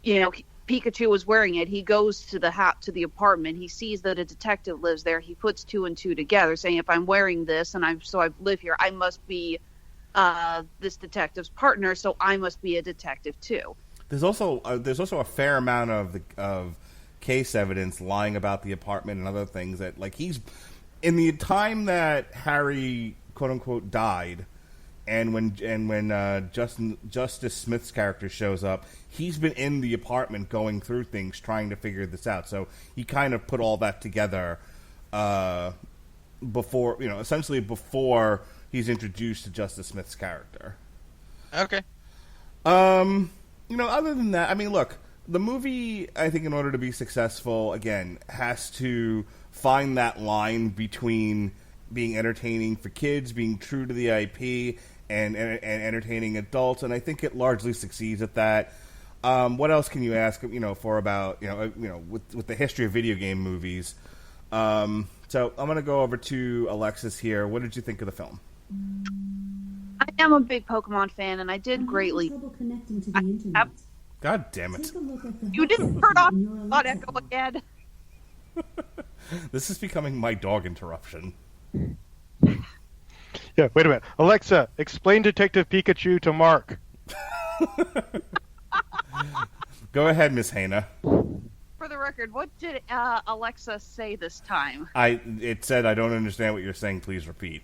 Pikachu was wearing it. He goes to the apartment. He sees that a detective lives there. He puts two and two together, saying, "If I'm wearing this and I live here, I must be this detective's partner. So I must be a detective too." There's also a fair amount of case evidence lying about the apartment and other things that, like, he's in the time that Harry quote unquote died, and when Justice Smith's character shows up, he's been in the apartment going through things, trying to figure this out. So he kind of put all that together before he's introduced to Justice Smith's character. Okay. Other than that, I mean, look, the movie, I think, in order to be successful, again, has to find that line between being entertaining for kids, being true to the IP, and entertaining adults, and I think it largely succeeds at that. What else can you ask, for about, with the history of video game movies? So I'm going to go over to Alexis here. What did you think of the film? I am a big Pokemon fan, and I did greatly. Connecting to the internet. God damn it. Take a look at the You didn't help turn in your on electric Echo again. This is becoming my dog interruption. Yeah, wait a minute. Alexa, explain Detective Pikachu to Mark. Go ahead, Miss Hana. For the record, what did Alexa say this time? It said, "I don't understand what you're saying. Please repeat."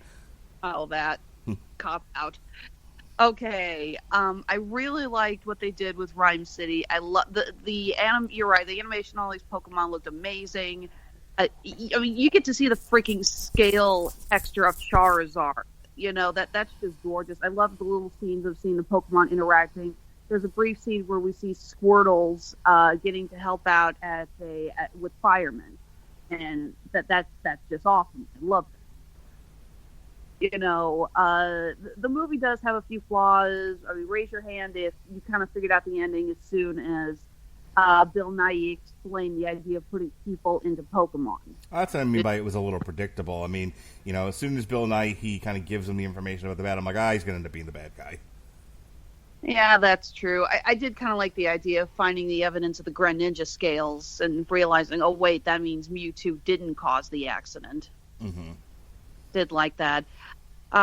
Oh, that cop out. Okay, I really liked what they did with Rhyme City. I love you're right. The animation on all these Pokemon looked amazing. I mean, you get to see the freaking scale texture of Charizard. That's just gorgeous. I love the little scenes of seeing the Pokemon interacting. There's a brief scene where we see Squirtles getting to help out with firemen, and that's just awesome. I love it. The movie does have a few flaws. I mean, raise your hand if you kind of figured out the ending as soon as Bill Nye explained the idea of putting people into Pokemon. That's what I mean by it was a little predictable. I mean, as soon as Bill Nye, he kind of gives him the information about the bad, I'm like, he's going to end up being the bad guy. Yeah, that's true. I did kind of like the idea of finding the evidence of the Greninja scales and realizing, oh, wait, that means Mewtwo didn't cause the accident. Mm-hmm. Did like that. Like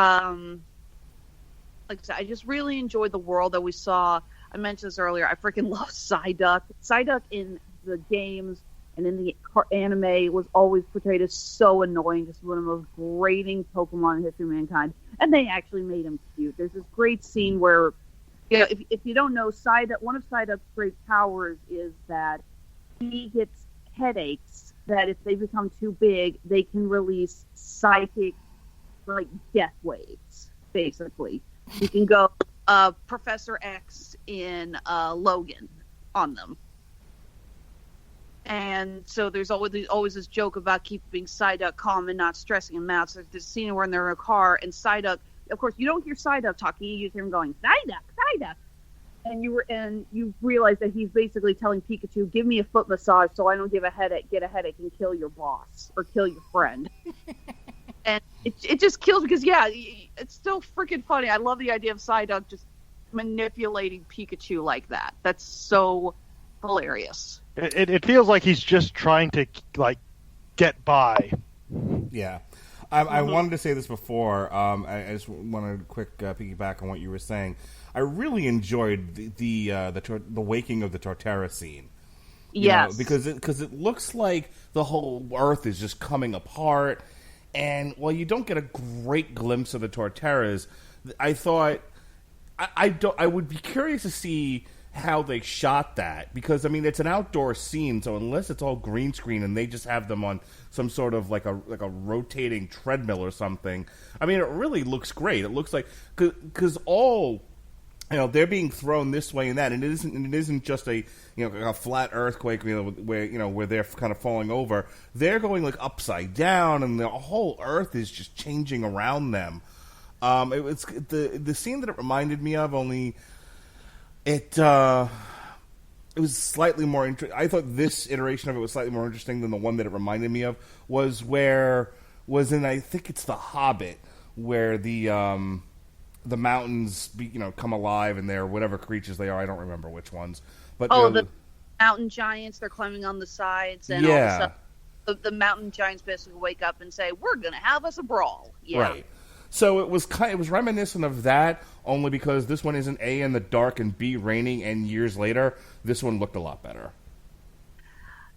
I said, I just really enjoyed the world that we saw. I mentioned this earlier. I freaking love Psyduck. Psyduck in the games and in the anime was always portrayed as so annoying. Just one of the most grating Pokemon in history of mankind. And they actually made him cute. There's this great scene where, if you don't know, Psyduck, one of Psyduck's great powers is that he gets headaches that if they become too big, they can release psychic, like, death waves, basically. You can go Professor X in Logan on them. And so there's always this joke about keeping Psyduck calm and not stressing him out. So there's this scene where they're in a car, and Psyduck, of course, you don't hear Psyduck talking, you just hear him going, Psyduck. And you realize that he's basically telling Pikachu, give me a foot massage so I don't get a headache and kill your boss or kill your friend. And it just kills because, yeah, it's still freaking funny. I love the idea of Psyduck just manipulating Pikachu like that. That's so hilarious. It feels like he's just trying to, like, get by. Yeah. I wanted to say this before. I just wanted to quick piggyback on what you were saying. I really enjoyed the waking of the Torterra scene. Yes, because it looks like the whole Earth is just coming apart, and while you don't get a great glimpse of the Torterras, I thought I would be curious to see how they shot that, because I mean it's an outdoor scene, so unless it's all green screen and they just have them on some sort of like a rotating treadmill or something, I mean it really looks great. It looks like because all they're being thrown this way and that, and it isn't just a a flat earthquake where they're kind of falling over. They're going like upside down, and the whole Earth is just changing around them. It's the scene that it reminded me of, only it was slightly more interesting. I thought this iteration of it was slightly more interesting than the one that it reminded me of. Was in I think it's The Hobbit, where the mountains come alive, and they're whatever creatures they are. I don't remember which ones. But the mountain giants, they're climbing on the sides, and all of a sudden the mountain giants basically wake up and say, "We're going to have us a brawl." Yeah. Right. So it was reminiscent of that, only because this one isn't A, in the dark, and B, raining, and years later, this one looked a lot better.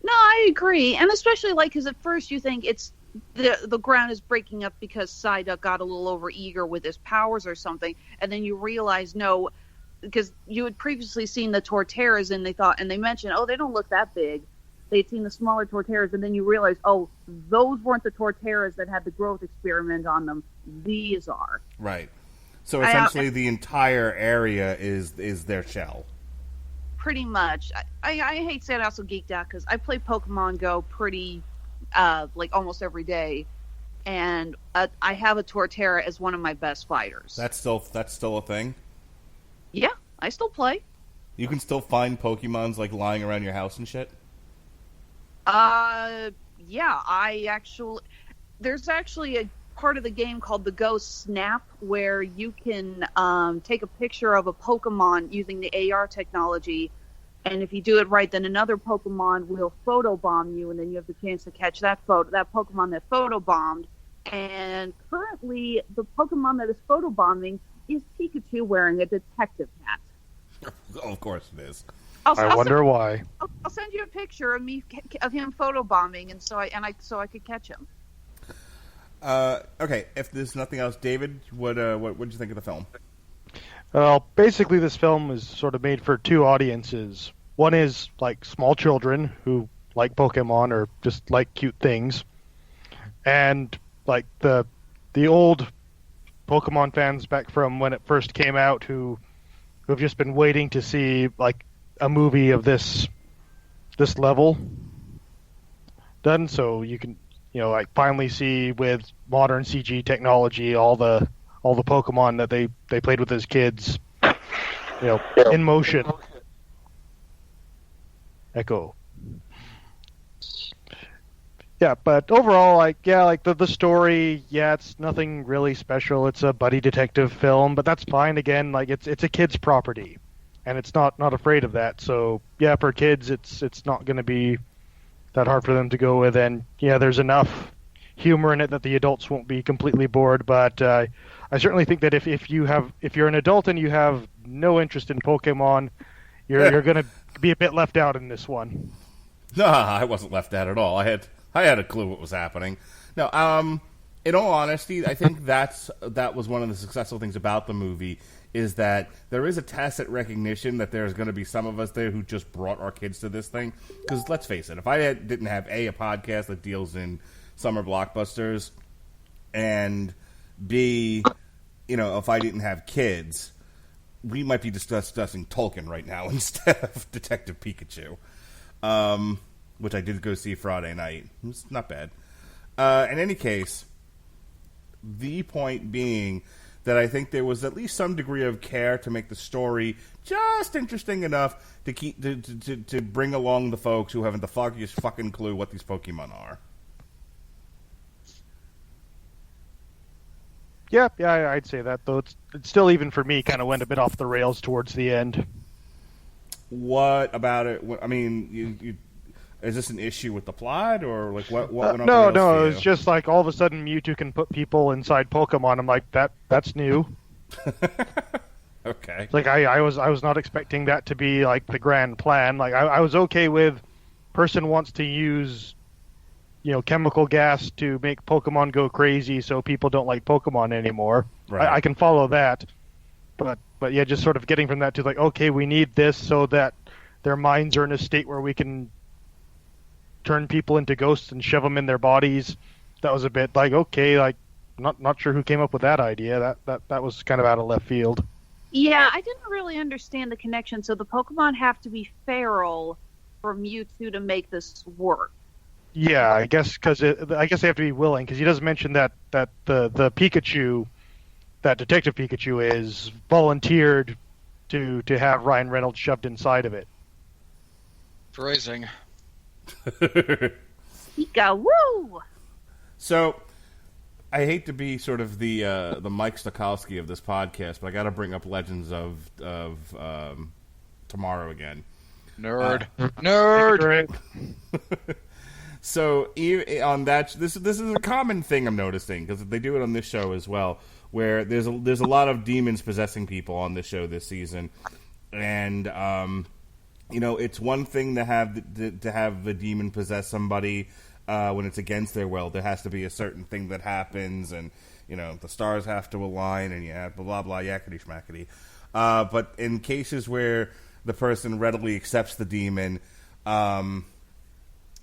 No, I agree, and especially because at first you think it's the ground is breaking up because Psyduck got a little overeager with his powers or something, and then you realize no, because you had previously seen the Torterras, and they mentioned, they don't look that big. They'd seen the smaller Torterras, and then you realize, those weren't the Torterras that had the growth experiment on them. These are. Right. So essentially the entire area is their shell. Pretty much. I hate to say it, I also geeked out because I play Pokemon Go pretty, almost every day, and I have a Torterra as one of my best fighters. That's still a thing? Yeah, I still play. You can still find Pokemons lying around your house and shit? Yeah, there's actually a part of the game called the Go Snap where you can take a picture of a Pokemon using the AR technology, and if you do it right, then another Pokemon will photobomb you, and then you have the chance to catch that Pokemon that photobombed. And currently, the Pokemon that is photobombing is Pikachu wearing a detective hat. Oh, of course it is. I wonder why. I'll send you a picture of him photobombing, and so I could catch him. Okay, if there's nothing else, David, what did you think of the film? Well, basically, this film is sort of made for two audiences. One is small children who like Pokemon or just like cute things, and the old Pokemon fans back from when it first came out who have just been waiting to see a movie of this level done, so you can finally see with modern CG technology all the Pokemon that they played with as kids in motion. Echo. Yeah, but overall, the story, it's nothing really special. It's a buddy detective film, but that's fine. Again, it's a kid's property, and it's not afraid of that. So yeah, for kids, it's not going to be that hard for them to go with. And yeah, there's enough humor in it that the adults won't be completely bored. But I certainly think that if you're an adult and you have no interest in Pokemon, you're going to be a bit left out in this one. No, I wasn't left out at all. I had a clue what was happening. No, in all honesty, I think that was one of the successful things about the movie, is that there is a tacit recognition that there's going to be some of us there who just brought our kids to this thing. Because let's face it, if I didn't have a podcast that deals in summer blockbusters, and B, if I didn't have kids, we might be discussing Tolkien right now instead of Detective Pikachu, which I did go see Friday night. It was not bad. In any case, the point being that I think there was at least some degree of care to make the story just interesting enough to keep to bring along the folks who haven't the foggiest fucking clue what these Pokemon are. Yeah, I'd say that, though. It's still, even for me, kind of went a bit off the rails towards the end. What about it? I mean, Is this an issue with the plot, or like what went off No, the rails no, for it's you? just like all of a sudden Mewtwo can put people inside Pokemon. I'm like, that's new. Okay. Like I was not expecting that to be like the grand plan. Like I was okay with person wants to use, chemical gas to make Pokemon go crazy so people don't like Pokemon anymore. Right. I can follow that. But yeah, just sort of getting from that to like, okay, we need this so that their minds are in a state where we can turn people into ghosts and shove them in their bodies. That was a bit like, okay, like not sure who came up with that idea. That was kind of out of left field. Yeah, I didn't really understand the connection. So the Pokemon have to be feral for Mewtwo to make this work. Yeah, I guess I guess they have to be willing, because he does mention that the Pikachu, that Detective Pikachu, is volunteered to have Ryan Reynolds shoved inside of it. Phrasing. Pika, woo! So, I hate to be sort of the Mike Stokowski of this podcast, but I got to bring up Legends of Tomorrow again. Nerd. Nerd! So on that, this is a common thing I'm noticing, because they do it on this show as well, where there's a lot of demons possessing people on this show this season, and it's one thing to have the demon possess somebody when it's against their will. There has to be a certain thing that happens, and the stars have to align, and you have blah blah blah yakety schmackety. But in cases where the person readily accepts the demon,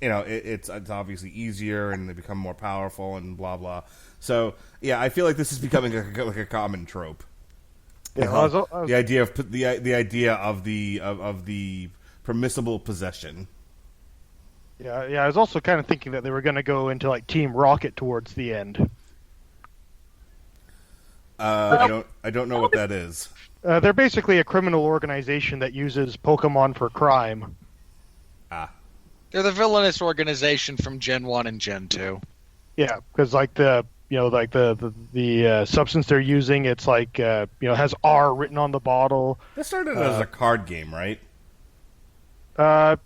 it's obviously easier, and they become more powerful, and blah blah. So yeah, I feel like this is becoming like a common trope. Yeah, The idea of the permissible possession. Yeah, I was also kind of thinking that they were going to go into like Team Rocket towards the end. I don't know what that is. They're basically a criminal organization that uses Pokemon for crime. They're the villainous organization from Gen 1 and Gen 2. Yeah, because like the substance they're using, it's like has R written on the bottle. This started as a card game, right?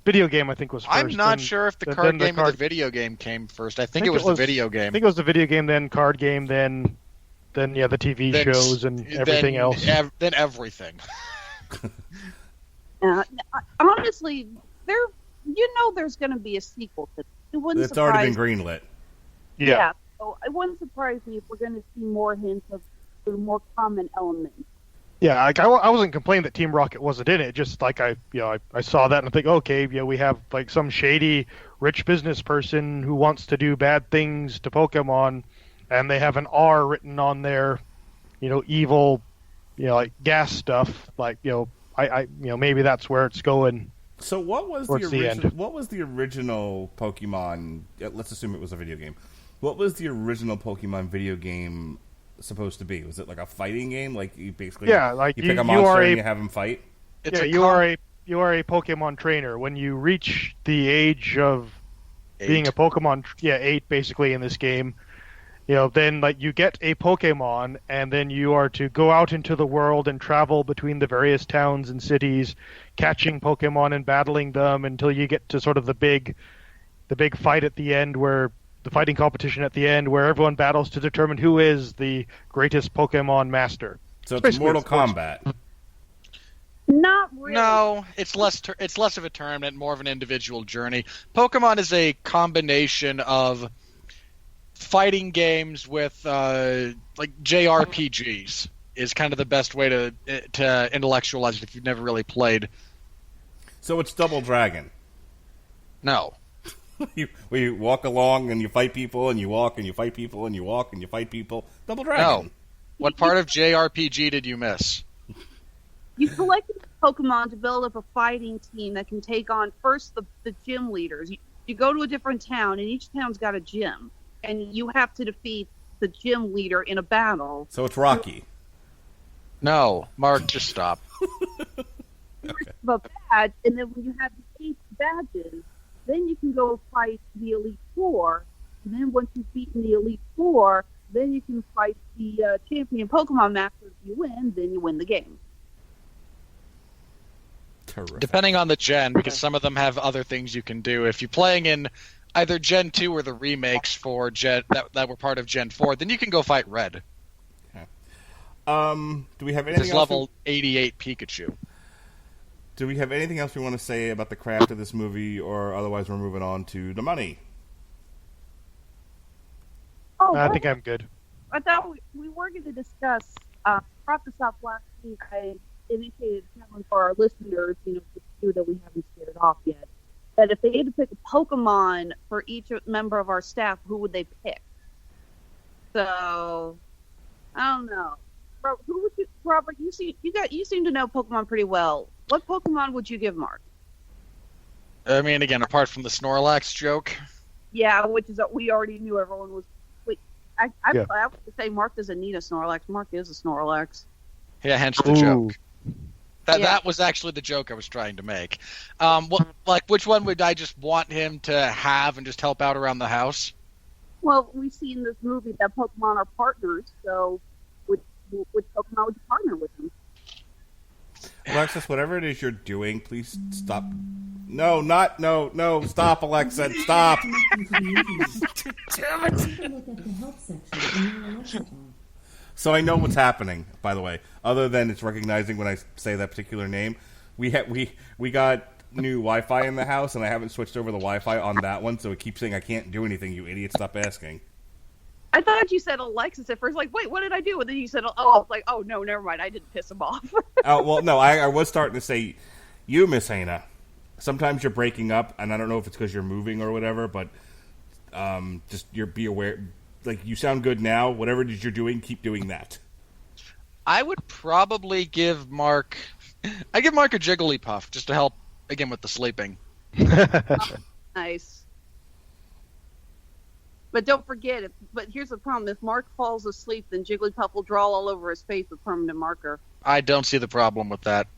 Video game, I think, was first. I'm not sure if the card game or the video game came first. I think it was the video game. I think it was the video game, then card game, then the TV shows and everything else. Then everything. Honestly, there's going to be a sequel to this. It's already been greenlit. Yeah. So it wouldn't surprise me if we're going to see more hints of the more common elements. Yeah, like I wasn't complaining that Team Rocket wasn't in it. Just like I saw that and I think, okay, we have like some shady rich business person who wants to do bad things to Pokemon, and they have an R written on their, evil, like gas stuff. Like I maybe that's where it's going. So what was the original Pokemon? Let's assume it was a video game. What was the original Pokemon video game supposed to be? Was it like a fighting game? Like you basically you pick a monster and you have him fight? You are a Pokemon trainer. When you reach the age of 8. Being a Pokemon, 8 basically in this game, then like you get a Pokemon, and then you are to go out into the world and travel between the various towns and cities, catching Pokemon and battling them until you get to sort of the big fight at the end, where the fighting competition at the end, where everyone battles to determine who is the greatest Pokemon master. So it's Mortal Kombat. Not really. No, it's less of a tournament, more of an individual journey. Pokemon is a combination of fighting games with like JRPGs. Is kind of the best way to intellectualize it if you've never really played. So it's Double Dragon. No. you walk along and you fight people, and you walk and you fight people, and you walk and you fight people. Double Dragon. No. What part of JRPG did you miss? You collect Pokemon to build up a fighting team that can take on first the gym leaders. You go to a different town, and each town's got a gym, and you have to defeat the gym leader in a battle. So it's Rocky. No, Mark, just stop. Okay. But badge, and then when you have the 8 badges, then you can go fight the Elite Four. And then once you've beaten the Elite Four, then you can fight the champion Pokemon Master. If you win, then you win the game. Terrific. Depending on the gen, because some of them have other things you can do. If you're playing in either Gen 2 or the remakes for Gen that were part of Gen 4, then you can go fight Red. Do we have anything This else? level 88 Pikachu. Do we have anything else we want to say about the craft of this movie, or otherwise we're moving on to the money? Oh, I think I'm good. I thought we were going to discuss. Brought this up last week. I indicated for our listeners, the two that we haven't scared off yet, that if they had to pick a Pokemon for each member of our staff, who would they pick? So, I don't know. Who would you, Robert? You seem to know Pokemon pretty well. What Pokemon would you give Mark? I mean, again, apart from the Snorlax joke. Yeah, which is we already knew everyone was. Wait, I would say Mark doesn't need a Snorlax. Mark is a Snorlax. Yeah, hence the joke. That was actually the joke I was trying to make. Which one would I just want him to have and just help out around the house? Well, we see in this movie that Pokemon are partners, so which Pokemon would you partner with them? Alexis, whatever it is you're doing, please stop. No, stop, Alexa, stop. Damn it! Take a look at the help section in your Alexa phone. So I know what's happening, by the way, other than it's recognizing when I say that particular name. We got new Wi-Fi in the house, and I haven't switched over the Wi-Fi on that one, so it keeps saying I can't do anything, you idiot, stop asking. I thought you said Alexis at first, like, wait, what did I do? And then you said, I was like, oh, no, never mind, I didn't piss him off. Oh, well, no, I was starting to say, you, Miss Hannah, sometimes you're breaking up, and I don't know if it's because you're moving or whatever, but just be aware. Like, you sound good now. Whatever it is you're doing, keep doing that. I would probably give Mark a Jigglypuff just to help, again, with the sleeping. Nice. But don't forget, but here's the problem. If Mark falls asleep, then Jigglypuff will draw all over his face with permanent marker. I don't see the problem with that.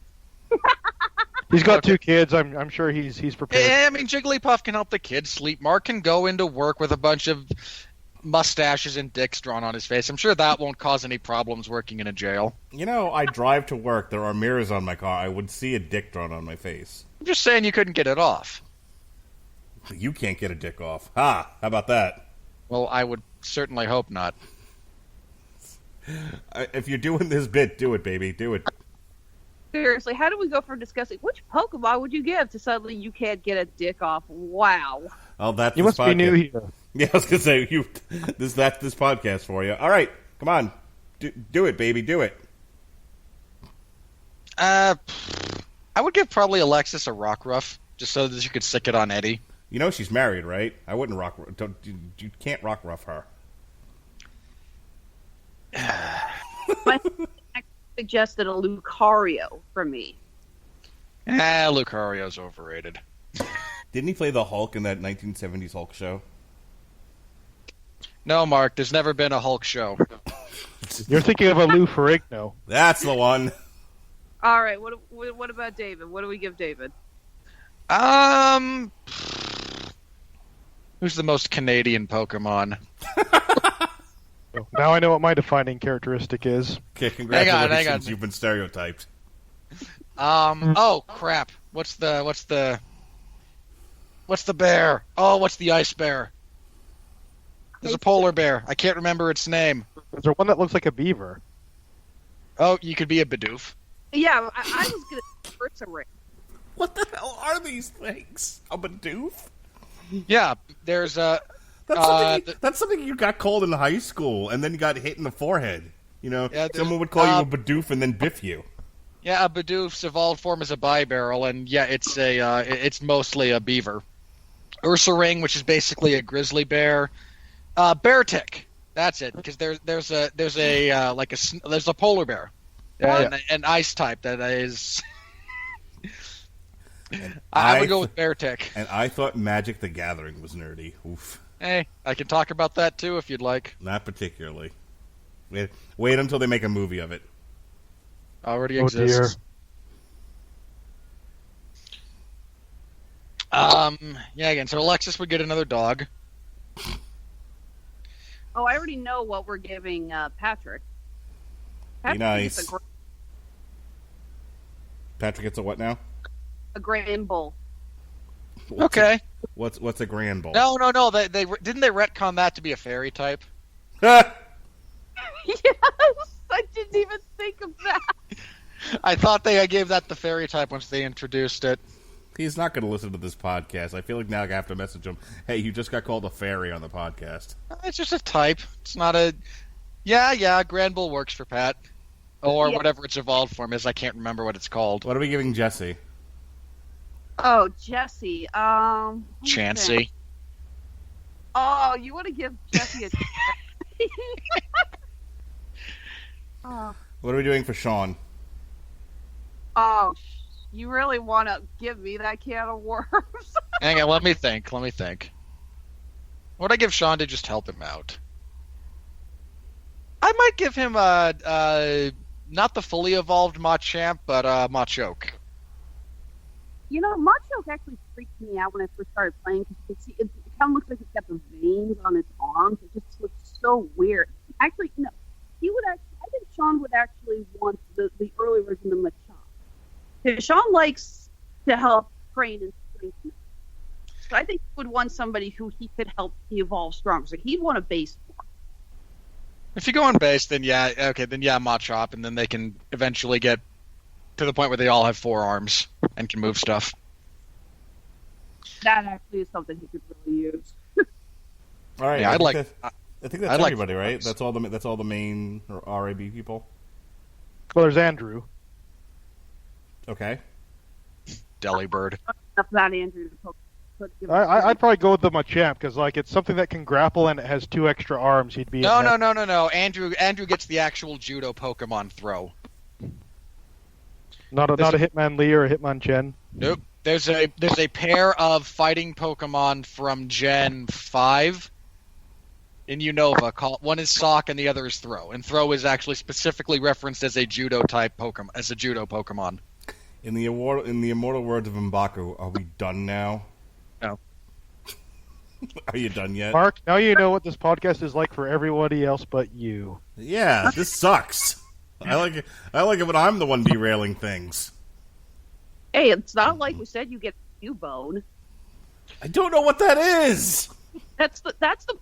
He's got two kids. I'm sure he's prepared. Yeah, I mean, Jigglypuff can help the kids sleep. Mark can go into work with a bunch of mustaches and dicks drawn on his face. I'm sure that won't cause any problems working in a jail. I drive to work. There are mirrors on my car. I would see a dick drawn on my face. I'm just saying you couldn't get it off. You can't get a dick off. Ha! How about that? Well, I would certainly hope not. If you're doing this bit, do it, baby. Do it. Seriously, how do we go from discussing which Pokemon would you give to suddenly you can't get a dick off? Wow. Oh, that's You this must be new here. Yeah, I was gonna say that's this podcast for you. All right, come on, do it, baby, do it. I would give probably Alexis a Rockruff just so that you could stick it on Eddie. You know she's married, right? I wouldn't you can't rock rough her. My suggested a Lucario for me. Lucario's overrated. Didn't he play the Hulk in that 1970s Hulk show? No, Mark, there's never been a Hulk show. You're thinking of a Lou Ferrigno. That's the one. All right, what about David? What do we give David? Who's the most Canadian Pokemon? Now I know what my defining characteristic is. Okay, congratulations. Hang on. You've been stereotyped. Oh crap! What's the bear? Oh, what's the ice bear? There's a polar bear. I can't remember its name. Is there one that looks like a beaver? Oh, you could be a Bidoof. Yeah, I was gonna Ursa Ring. What the hell are these things? A Bidoof? Yeah, there's a. That's something you got called in high school, and then you got hit in the forehead. Yeah, someone would call you a Bidoof and then biff you. Yeah, a Bidoof's evolved form is a bibarrel, and yeah, it's mostly a beaver. Ursa Ring, which is basically a grizzly bear. Beartick, that's it, because there's a polar bear, an ice type that is. I would go with Beartick. And I thought Magic the Gathering was nerdy. Oof. Hey, I can talk about that too if you'd like. Not particularly. Wait until they make a movie of it. Already Oh dear. exists. Yeah, again, so Alexis would get another dog. Oh, I already know what we're giving Patrick. Be nice. Patrick gets a what now? A Grand Bull. Okay. What's a Grand Bull? No. They didn't they retcon that to be a fairy type? Yes, I didn't even think of that. I thought I gave that the fairy type once they introduced it. He's not going to listen to this podcast. I feel like now I have to message him. Hey, you just got called a fairy on the podcast. It's just a type. It's not a. Yeah. Grand Bull works for Pat, or whatever its evolved form is. I can't remember what it's called. What are we giving Jesse? Oh, Jesse. Chansey. Oh, you want to give Jesse a. Oh. What are we doing for Sean? Oh, you really want to give me that can of worms? Hang on, let me think. Would I give Sean to just help him out? I might give him not the fully evolved Machamp, but Machoke. You know, Machoke actually freaked me out when I first started playing because you can see it kind of looks like it's got the veins on its arms. It just looks so weird. Actually, no, I think Sean would actually want the early version of Machamp. Because Sean likes to help train and strengthen. So I think he would want somebody who he could help evolve stronger. So he'd want a base form. If you go on base, then Machop, and then they can eventually get to the point where they all have 4 arms and can move stuff. That actually is something he could really use. All right, Yeah, I think that's everybody, like right? That's all the main RAB people. Well, there's Andrew. Okay. Delibird. Enough of that, Andrew. I'd probably go with the Machamp because it's something that can grapple and it has 2 extra arms. He'd be No. Andrew gets the actual judo Pokemon throw. Not a Hitmonlee or a Hitmonchan. Nope. There's a pair of fighting Pokemon from Gen 5 in Unova. One is Sock and the other is Throw. And Throw is actually specifically referenced as a judo type Pokemon, as a judo Pokemon. In the immortal words of M'Baku, are we done now? No. Are you done yet? Mark, now you know what this podcast is like for everybody else but you. Yeah, this sucks. I like it when I'm the one derailing things. Hey, it's not like we said you get Cubone. I don't know what that is. That's the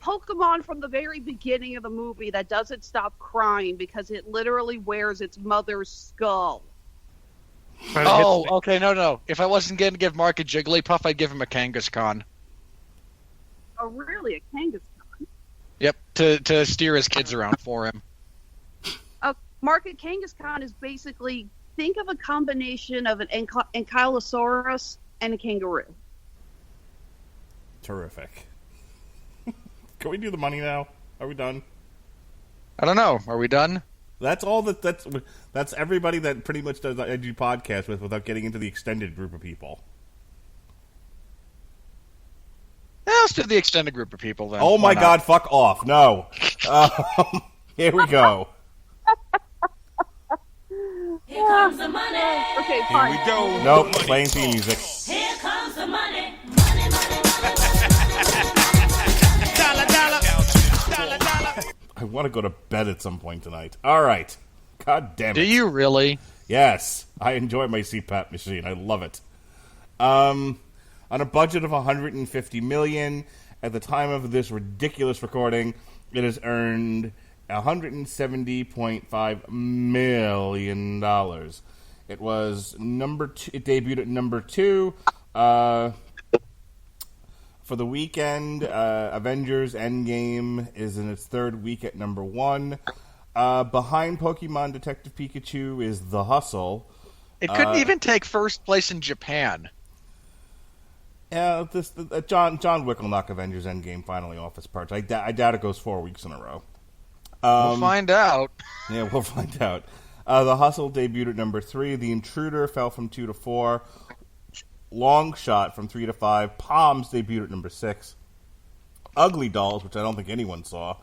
Pokemon from the very beginning of the movie that doesn't stop crying because it literally wears its mother's skull. Oh, okay, no. If I wasn't going to give Mark a Jigglypuff, I'd give him a Kangaskhan. Oh, really? A Kangaskhan? Yep, to steer his kids around for him. Mark, a Kangaskhan is basically, think of a combination of an Ankylosaurus and a kangaroo. Terrific. Can we do the money now? Are we done? I don't know. Are we done? That's all that's everybody that pretty much does I do podcast with without getting into the extended group of people. Yeah, let's do the extended group of people then. Oh my God! Fuck off! No. Here we go. Here comes the money. Okay, fine. Here we go. Nope, playing theme music. Here comes the money. Money. Dollar. I want to go to bed at some point tonight. All right. God damn it. Do you really? Yes. I enjoy my CPAP machine. I love it. On a budget of $150 million, at the time of this ridiculous recording, it has earned $170.5 million. It was number 2. It debuted at number 2. For the weekend, Avengers Endgame is in its 3rd week at number 1. Behind Pokemon Detective Pikachu is The Hustle. It couldn't even take first place in Japan. Yeah, John Wick will knock Avengers Endgame finally off its perch. I doubt it goes 4 weeks in a row. We'll find out. Yeah, we'll find out. The Hustle debuted at number 3. The Intruder fell from 2 to 4. Long Shot from 3 to 5. Palms debuted at number 6. Ugly Dolls, which I don't think anyone saw,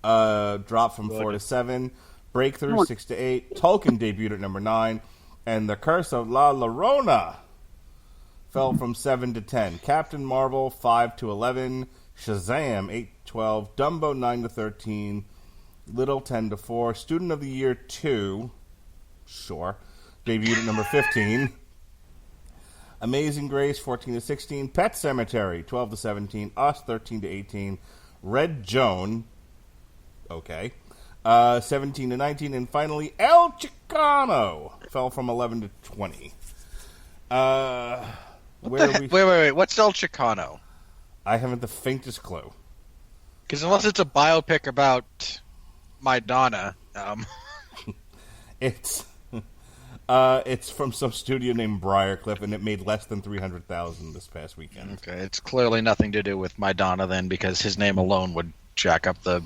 dropped from 4 to 7. Breakthrough 6 to 8. Tolkien debuted at number 9. And The Curse of La Llorona fell from 7 to 10. Captain Marvel 5 to 11. Shazam 8 to 12. Dumbo 9 to 13. Little 10 to 4. Student of the Year 2, sure, debuted at number 15. Amazing Grace, 14 to 16. Pet Cemetery, 12 to 17. Us, 13 to 18. Red Joan, okay, 17 to 19. And finally, El Chicano fell from 11 to 20. Wait. What's El Chicano? I haven't the faintest clue. Because unless it's a biopic about Madonna, It's from some studio named Briarcliff, and it made less than $300,000 this past weekend. okay, it's clearly nothing to do with Madonna then, because his name alone would jack up the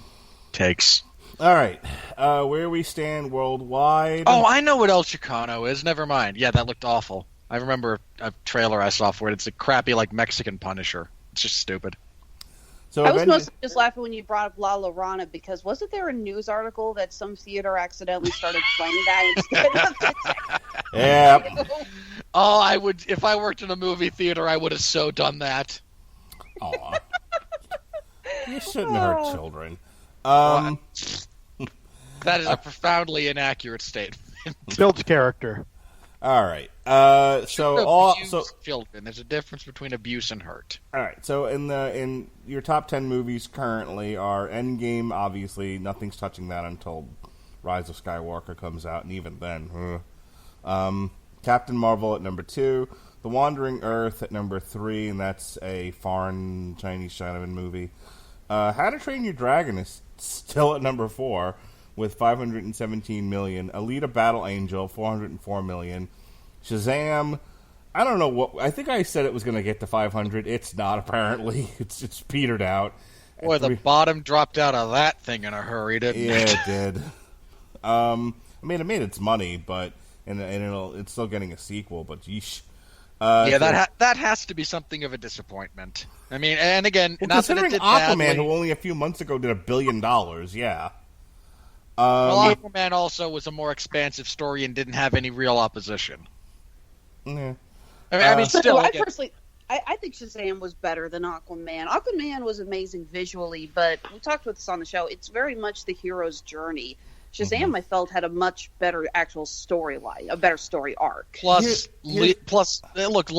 takes. All right, where we stand worldwide. Oh, I know what El Chicano is. Never mind. Yeah, that looked awful. I remember a trailer I saw for it. It's a crappy, like, Mexican Punisher. It's just stupid. So I was mostly just laughing when you brought up La Llorona, because wasn't there a news article that some theater accidentally started playing that instead of Detective? Yeah. Oh, I would. If I worked in a movie theater, I would have so done that. Aw. You shouldn't hurt children. That is a profoundly inaccurate statement. Built character. All right. Children. There's a difference between abuse and hurt. All right. So in your top 10 movies currently are Endgame. Obviously, nothing's touching that until Rise of Skywalker comes out, and even then, Captain Marvel at number 2, The Wandering Earth at number 3, and that's a foreign Chinese Chinaman movie. How to Train Your Dragon is still at number 4 with 517 million. Alita Battle Angel, 404 million. Shazam, I don't know what. I think I said it was going to get to 500. It's not, apparently. It's petered out. Boy, the bottom dropped out of that thing in a hurry, didn't it? Yeah, it did. I mean, it made its money, but it's still getting a sequel. But yeesh. That has to be something of a disappointment. I mean, and again, well, not considering that it did Aquaman, badly. who only a few months ago did $1 billion, yeah. Well, Aquaman also was a more expansive story and didn't have any real opposition. Yeah. I mean, still, I personally, I think Shazam was better than Aquaman. Aquaman was amazing visually, but we talked about this on the show. It's very much the hero's journey. Shazam, I felt, had a much better actual storyline, a better story arc. Plus, look,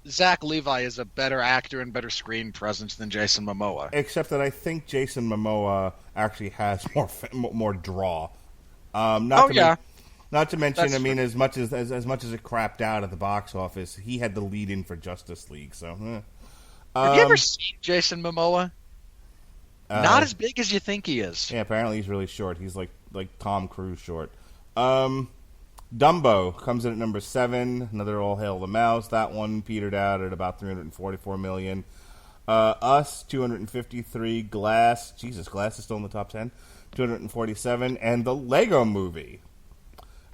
Zach Levi is a better actor and better screen presence than Jason Momoa. Except that I think Jason Momoa actually has more draw. Not to mention, That's I mean, true. as much as it crapped out at the box office, he had the lead in for Justice League. So, Have you ever seen Jason Momoa? Not as big as you think he is. Yeah, apparently he's really short. He's like Tom Cruise short. Dumbo comes in at number 7. Another All Hail the Mouse. That one petered out at about 344 million. Us 253. Glass. Jesus, Glass is still in the top 10. 247, and the Lego Movie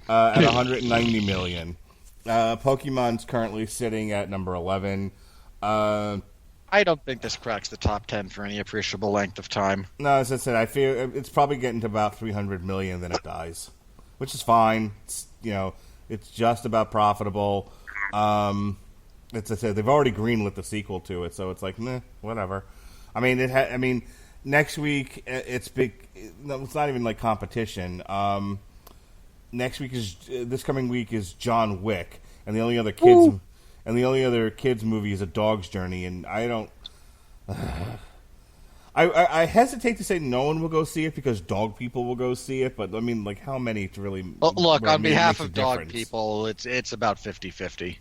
at 190 million. Pokemon's currently sitting at number 11. I don't think this cracks the top 10 for any appreciable length of time. No, as I said, I fear it's probably getting to about 300 million, then it dies, which is fine. It's just about profitable. As I said, they've already greenlit the sequel to it, so it's like, meh, whatever. I mean, next week it's big. No, it's not even like competition. This coming week is John Wick, and the only other kids. Ooh. And the only other kids movie is A Dog's Journey, and I don't. I hesitate to say no one will go see it because dog people will go see it, but I mean, like, how many to really? Look, on behalf of dog people, it's about 50-50.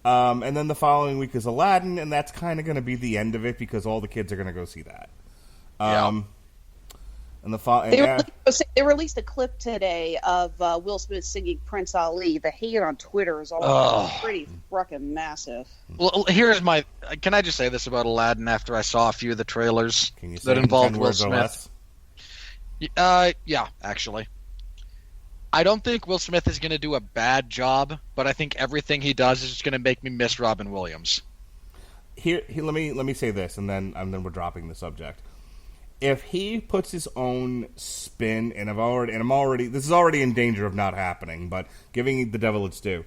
And then the following week is Aladdin, and that's kind of going to be the end of it because all the kids are going to go see that. And they released a clip today of Will Smith singing Prince Ali. The hate on Twitter is pretty fucking massive. Well, can I just say this about Aladdin after I saw a few of the trailers that involved Will Smith? Yeah, actually. I don't think Will Smith is going to do a bad job, but I think everything he does is just going to make me miss Robin Williams. Here, let me say this, and then we're dropping the subject. If he puts his own spin, and this is already in danger of not happening, but giving the devil its due.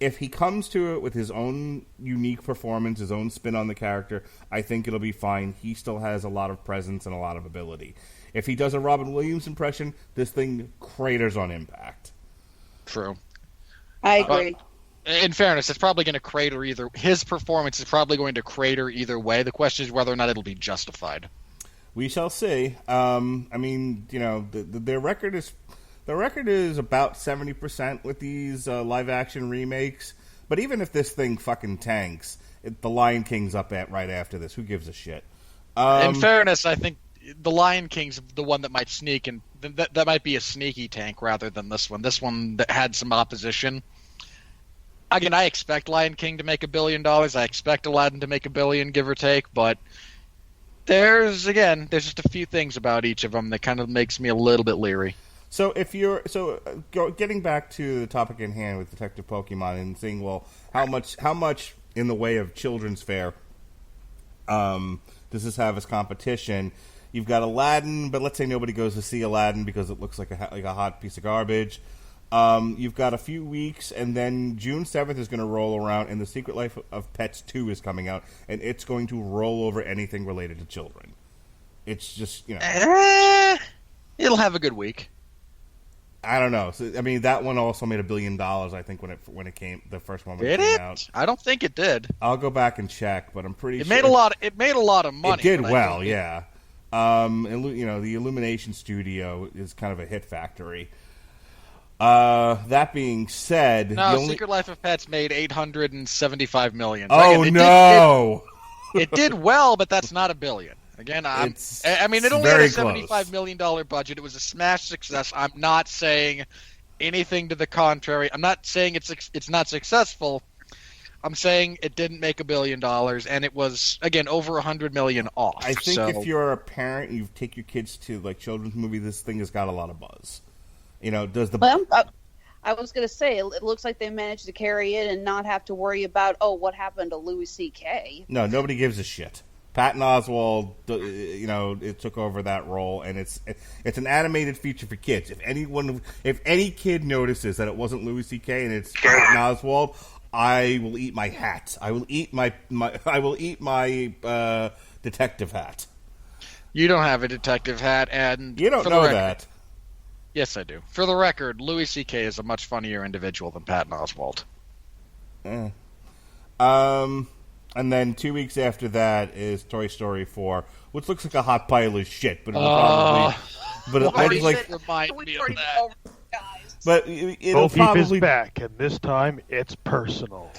If he comes to it with his own unique performance, his own spin on the character, I think it'll be fine. He still has a lot of presence and a lot of ability. If he does a Robin Williams impression, this thing craters on impact. True. I agree. In fairness, it's probably going to crater either. His performance is probably going to crater either way. The question is whether or not it'll be justified. We shall see. I mean, their record is about 70% with these live action remakes. But even if this thing fucking tanks, the Lion King's up at right after this. Who gives a shit? In fairness, I think the Lion King's the one that might sneak, and that might be a sneaky tank rather than this one. This one that had some opposition. Again, I expect Lion King to make $1 billion. I expect Aladdin to make $1 billion, give or take. But there's just a few things about each of them that kind of makes me a little bit leery. So getting back to the topic in hand with Detective Pokemon and seeing, well, how much in the way of children's fare does this have as competition? You've got Aladdin, but let's say nobody goes to see Aladdin because it looks like a hot piece of garbage. You've got a few weeks, and then June 7th is going to roll around, and The Secret Life of Pets 2 is coming out, and it's going to roll over anything related to children. It's just, It'll have a good week. I don't know. So, I mean, that one also made $1 billion, I think, when it came, the first one came out. I don't think it did. I'll go back and check, but I'm pretty sure. It made a lot of money. It did well, yeah. And, the Illumination Studio is kind of a hit factory. That being said, Secret Life of Pets made $875 million. Oh, again, no! It did well, but that's not $1 billion. Again, it only had a $75 million budget. It was a smash success. I'm not saying anything to the contrary. I'm not saying it's not successful. I'm saying it didn't make $1 billion, and it was, again, over $100 million off. I think if you're a parent and you take your kids to like children's movie, this thing has got a lot of buzz. I was going to say, it looks like they managed to carry it and not have to worry about, what happened to Louis C.K. No, nobody gives a shit. Patton Oswalt, it took over that role, and it's an animated feature for kids. If any kid notices that it wasn't Louis C.K. and it's Patton Oswalt, I will eat my hat. I will eat my detective hat. You don't have a detective hat, and you don't know that. Yes, I do. For the record, Louis C.K. is a much funnier individual than Patton Oswalt. And then 2 weeks after that is Toy Story 4, which looks like a hot pile of shit, but it'll probably. But it looks like. Remind me of that. But it'll probably is back, and this time it's personal.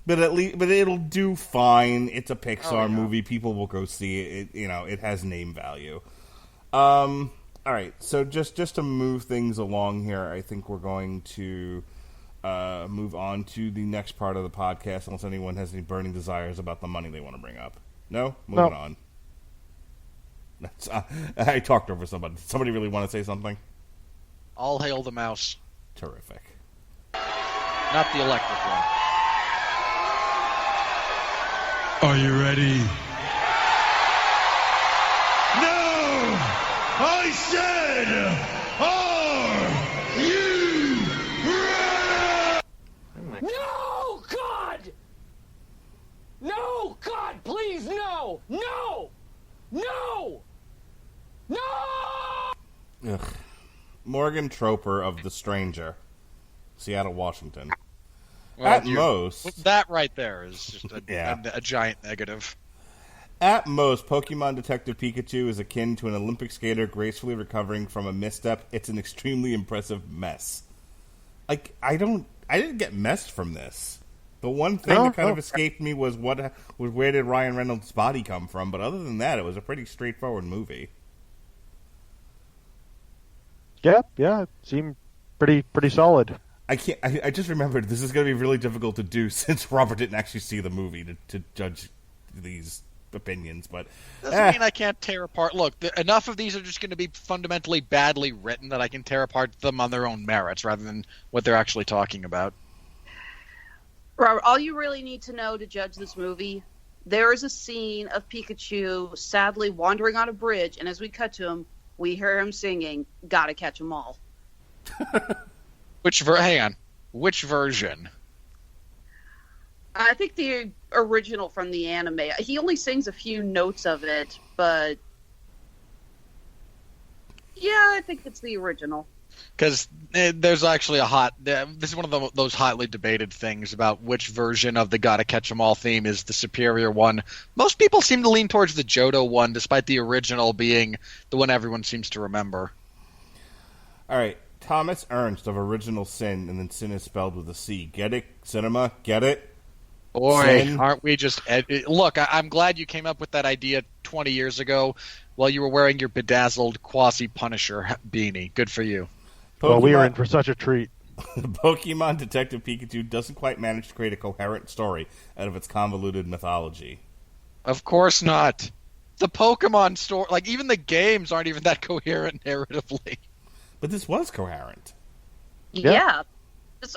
But it'll do fine. It's a Pixar movie. People will go see it. It has name value. All right. So just to move things along here, I think we're going to move on to the next part of the podcast, unless anyone has any burning desires about the money they want to bring up. No? Moving on. I talked over somebody. Does somebody really want to say something? All hail the mouse. Terrific. Not the electric one. Are you ready? No! I said, are you ready? No, God! No, God, please, no! No! No! No! Ugh. Morgan Troper of The Stranger, Seattle, Washington. Well, At most... That right there is just a giant negative. At most, Pokemon Detective Pikachu is akin to an Olympic skater gracefully recovering from a misstep. It's an extremely impressive mess. Like, I didn't get messed from this. The one thing that kind of escaped me was where did Ryan Reynolds' body come from, but other than that, it was a pretty straightforward movie. Yeah, it seemed pretty solid. I just remembered this is going to be really difficult to do since Robert didn't actually see the movie to judge these opinions, but doesn't mean I can't tear apart. Look, enough of these are just going to be fundamentally badly written that I can tear apart them on their own merits rather than what they're actually talking about. Robert, all you really need to know to judge this movie, there is a scene of Pikachu sadly wandering on a bridge, and as we cut to him, we hear him singing, "Gotta Catch 'Em All." Hang on. Which version? I think the original from the anime. He only sings a few notes of it, but yeah, I think it's the original. Because there's actually this is one of those hotly debated things about which version of the Gotta Catch 'Em All theme is the superior one. Most people seem to lean towards the Johto one, despite the original being the one everyone seems to remember. All right, Thomas Ernst of Original Sin, and then Sin is spelled with a C. Get it, Cinema? Get it? Boy, Sin? aren't we just... Look, I'm glad you came up with that idea 20 years ago while you were wearing your bedazzled quasi-Punisher beanie. Good for you. Well, we were in for such a treat. Pokemon Detective Pikachu doesn't quite manage to create a coherent story out of its convoluted mythology. Of course not. The Pokemon story, like, even the games aren't even that coherent narratively. But this was coherent. Yeah.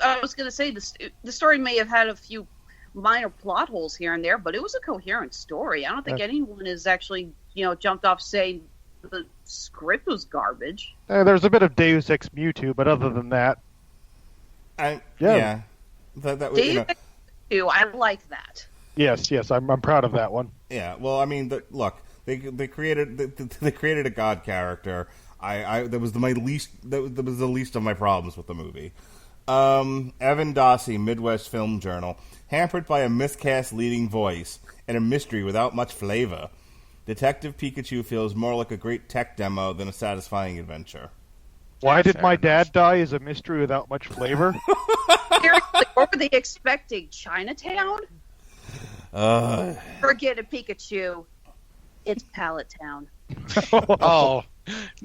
I was going to say, the story may have had a few minor plot holes here and there, but it was a coherent story. I don't think anyone has actually, jumped off saying the script was garbage. There's a bit of Deus Ex Mewtwo, but other than that... Yeah. That was, Deus Ex Mewtwo, I like that. Yes, I'm proud of that one. Yeah, well, I mean, look, they created a god character. That was the least of my problems with the movie. Evan Dossie, Midwest Film Journal, hampered by a miscast leading voice and a mystery without much flavor. Detective Pikachu feels more like a great tech demo than a satisfying adventure. Why did my dad die is a mystery without much flavor. Seriously, what were they expecting? Chinatown? Forget it, Pikachu. It's Pallet Town. Oh,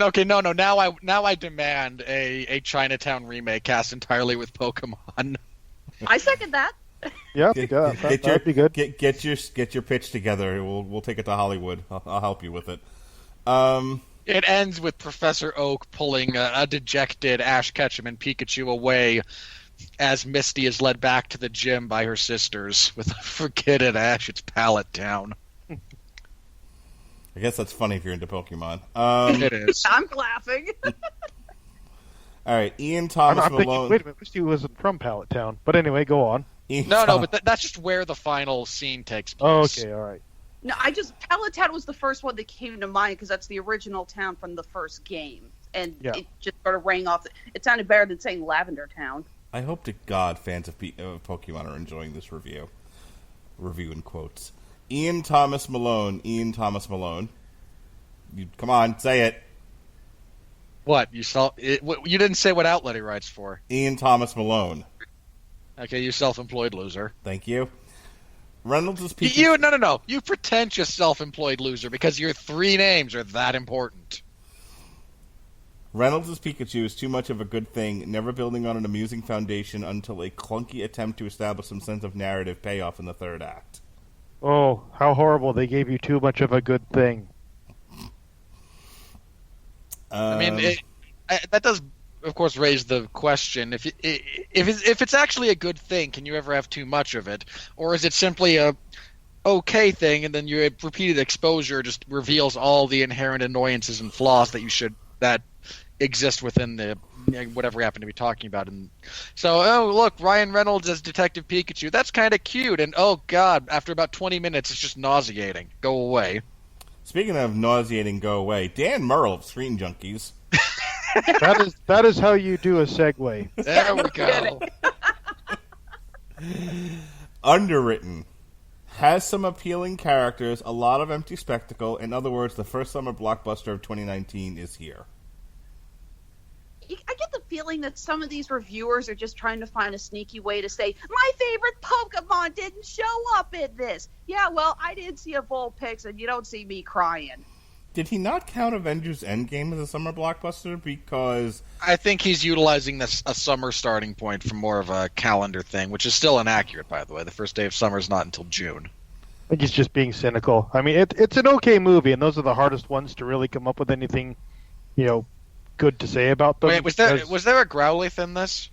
okay, no. Now I demand a Chinatown remake cast entirely with Pokemon. I second that. Yeah, that'd be good. Get your pitch together. We'll take it to Hollywood. I'll help you with it. It ends with Professor Oak pulling a dejected Ash Ketchum and Pikachu away as Misty is led back to the gym by her sisters with "Forget it, Ash, it's Pallet Town." I guess that's funny if you're into Pokemon. It is. I'm laughing. All right, Ian Thomas I'm thinking, Malone. wait a minute, Misty wasn't from Pallet Town. But anyway, go on. But that's just where the final scene takes place. Oh, okay, all right. No, Pallet Town was the first one that came to mind because that's the original town from the first game, and it just sort of rang off. It sounded better than saying Lavender Town. I hope to God fans of Pokemon are enjoying this review. Review in quotes. Ian Thomas Malone. You come on, say it. What you saw? You didn't say what outlet he writes for. Ian Thomas Malone. Okay, you self-employed loser. Thank you. Reynolds is Pikachu. No. You pretentious self-employed loser because your three names are that important. Reynolds' Pikachu is too much of a good thing, never building on an amusing foundation until a clunky attempt to establish some sense of narrative payoff in the third act. Oh, how horrible. They gave you too much of a good thing. I mean, that does, of course, raise the question: if it's actually a good thing, can you ever have too much of it, or is it simply a okay thing, and then your repeated exposure just reveals all the inherent annoyances and flaws that exist within the whatever we happen to be talking about? And so, look, Ryan Reynolds as Detective Pikachu, that's kind of cute, and oh god, after about 20 minutes, it's just nauseating. Go away. Speaking of nauseating, go away. Dan Murrell of Screen Junkies. That is how you do a segue. There we go. Underwritten. Has some appealing characters, a lot of empty spectacle. In other words, the first summer blockbuster of 2019 is here. I get the feeling that some of these reviewers are just trying to find a sneaky way to say, my favorite Pokemon didn't show up in this. Yeah, well, I didn't see a Vulpix, and you don't see me crying. Did he not count Avengers Endgame as a summer blockbuster? Because I think he's utilizing a summer starting point for more of a calendar thing, which is still inaccurate, by the way. The first day of summer is not until June. I think he's just being cynical. I mean, it's an okay movie, and those are the hardest ones to really come up with anything, good to say about them. Wait, was there a Growlithe in this?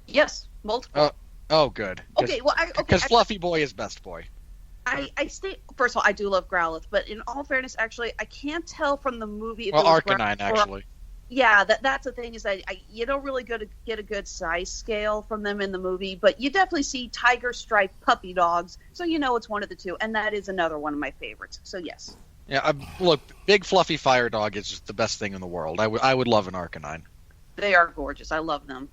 Yes, multiple. Oh, good. Okay, well, because Fluffy Boy is best boy. First of all, I do love Growlithe, but in all fairness, actually, I can't tell from the movie. Well, Arcanine, actually. Yeah, that's the thing is that you don't really get a good size scale from them in the movie, but you definitely see tiger striped puppy dogs, so you know it's one of the two, and that is another one of my favorites. So yes. Yeah, look, big fluffy fire dog is just the best thing in the world. I would love an Arcanine. They are gorgeous. I love them.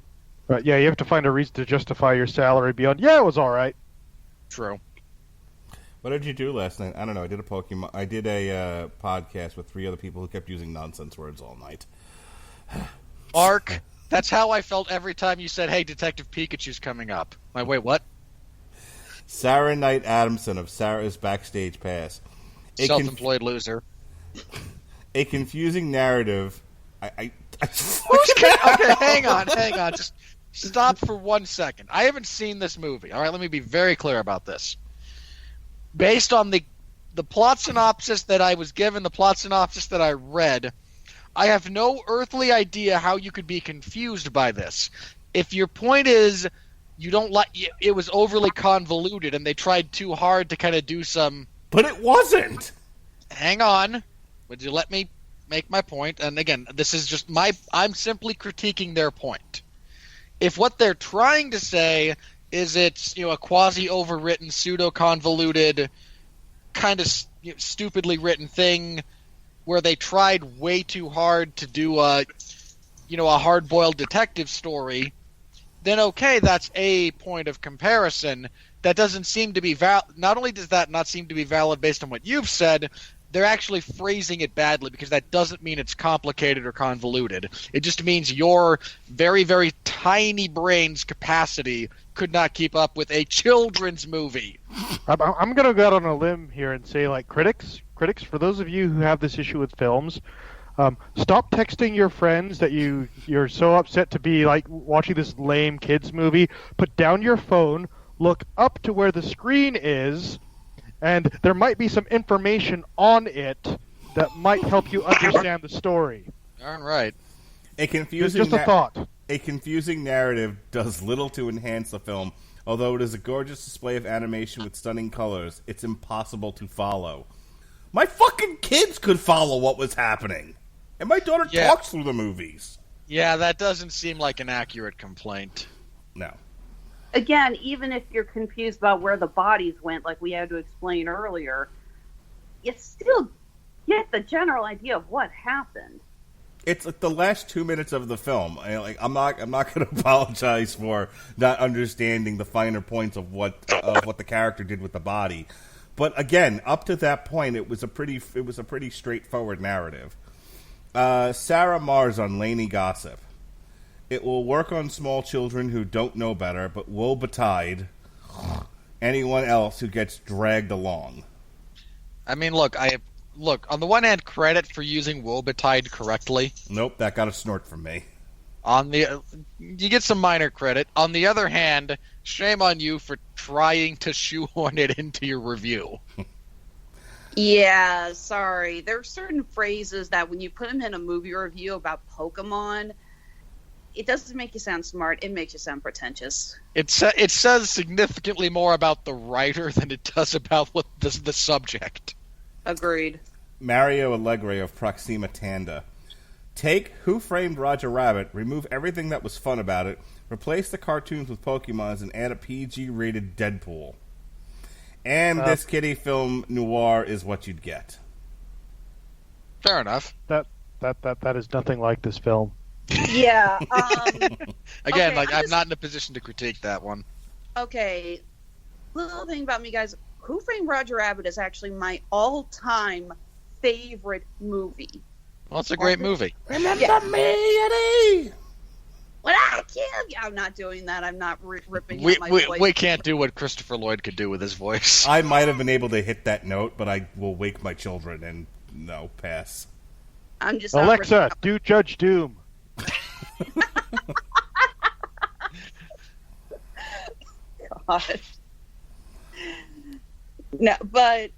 But yeah, you have to find a reason to justify your salary beyond. Yeah, it was all right. True. What did you do last night? I don't know. I did a podcast with 3 other people who kept using nonsense words all night. Mark, that's how I felt every time you said, "Hey, Detective Pikachu's coming up." Wait, what? Sarah Knight Adamson of Sarah's Backstage Pass. Self-employed loser. A confusing narrative. Okay, hang on. Just stop for 1 second. I haven't seen this movie. All right, let me be very clear about this. Based on the plot synopsis that I was given, the plot synopsis that I read, I have no earthly idea how you could be confused by this. If your point is you don't like it was overly convoluted and they tried too hard to kind of do some... But it wasn't! Hang on. Would you let me make my point? And again, this is just I'm simply critiquing their point. If what they're trying to say is it's a quasi overwritten, pseudo convoluted, kind of stupidly written thing where they tried way too hard to do a hard boiled detective story, then okay, that's a point of comparison. That doesn't seem to be not only does that not seem to be valid based on what you've said, they're actually phrasing it badly because that doesn't mean it's complicated or convoluted. It just means your very, very tiny brain's capacity could not keep up with a children's movie. I'm going to go out on a limb here and say, like, critics, for those of you who have this issue with films, stop texting your friends that you're so upset to be, like, watching this lame kids movie. Put down your phone, look up to where the screen is, and there might be some information on it that might help you understand the story. All right. Just a thought. A confusing narrative does little to enhance the film. Although it is a gorgeous display of animation with stunning colors, it's impossible to follow. My fucking kids could follow what was happening. And my daughter talks through the movies. Yeah, that doesn't seem like an accurate complaint. No. Again, even if you're confused about where the bodies went, like we had to explain earlier, you still get the general idea of what happened. It's like the last 2 minutes of the film. I'm not going to apologize for not understanding the finer points of what the character did with the body. But again, up to that point, it was a pretty straightforward narrative. Sarah Mars on Laney Gossip. It will work on small children who don't know better, but woe betide anyone else who gets dragged along. I mean, look, on the one hand, credit for using woe betide correctly. Nope, that got a snort from me. You get some minor credit. On the other hand, shame on you for trying to shoehorn it into your review. Yeah, sorry. There are certain phrases that when you put them in a movie review about Pokemon, it doesn't make you sound smart. It makes you sound pretentious. It says significantly more about the writer than it does about the subject. Agreed. Mario Allegre of Proxima Tanda. Take Who Framed Roger Rabbit, remove everything that was fun about it, replace the cartoons with Pokemons, and add a PG-rated Deadpool. And this kiddie film noir is what you'd get. Fair enough. That is nothing like this film. Yeah. Again, okay, I'm not in a position to critique that one. Okay. Little thing about me, guys. Who Framed Roger Rabbit is actually my all-time favorite movie. Well, it's a great movie. Remember me, Eddie! When I kill you! I'm not doing that. I'm not ripping out my voice. We can't do what Christopher Lloyd could do with his voice. I might have been able to hit that note, but I will wake my children and, no, pass. I'm just Alexa, do Judge Doom. God. No, but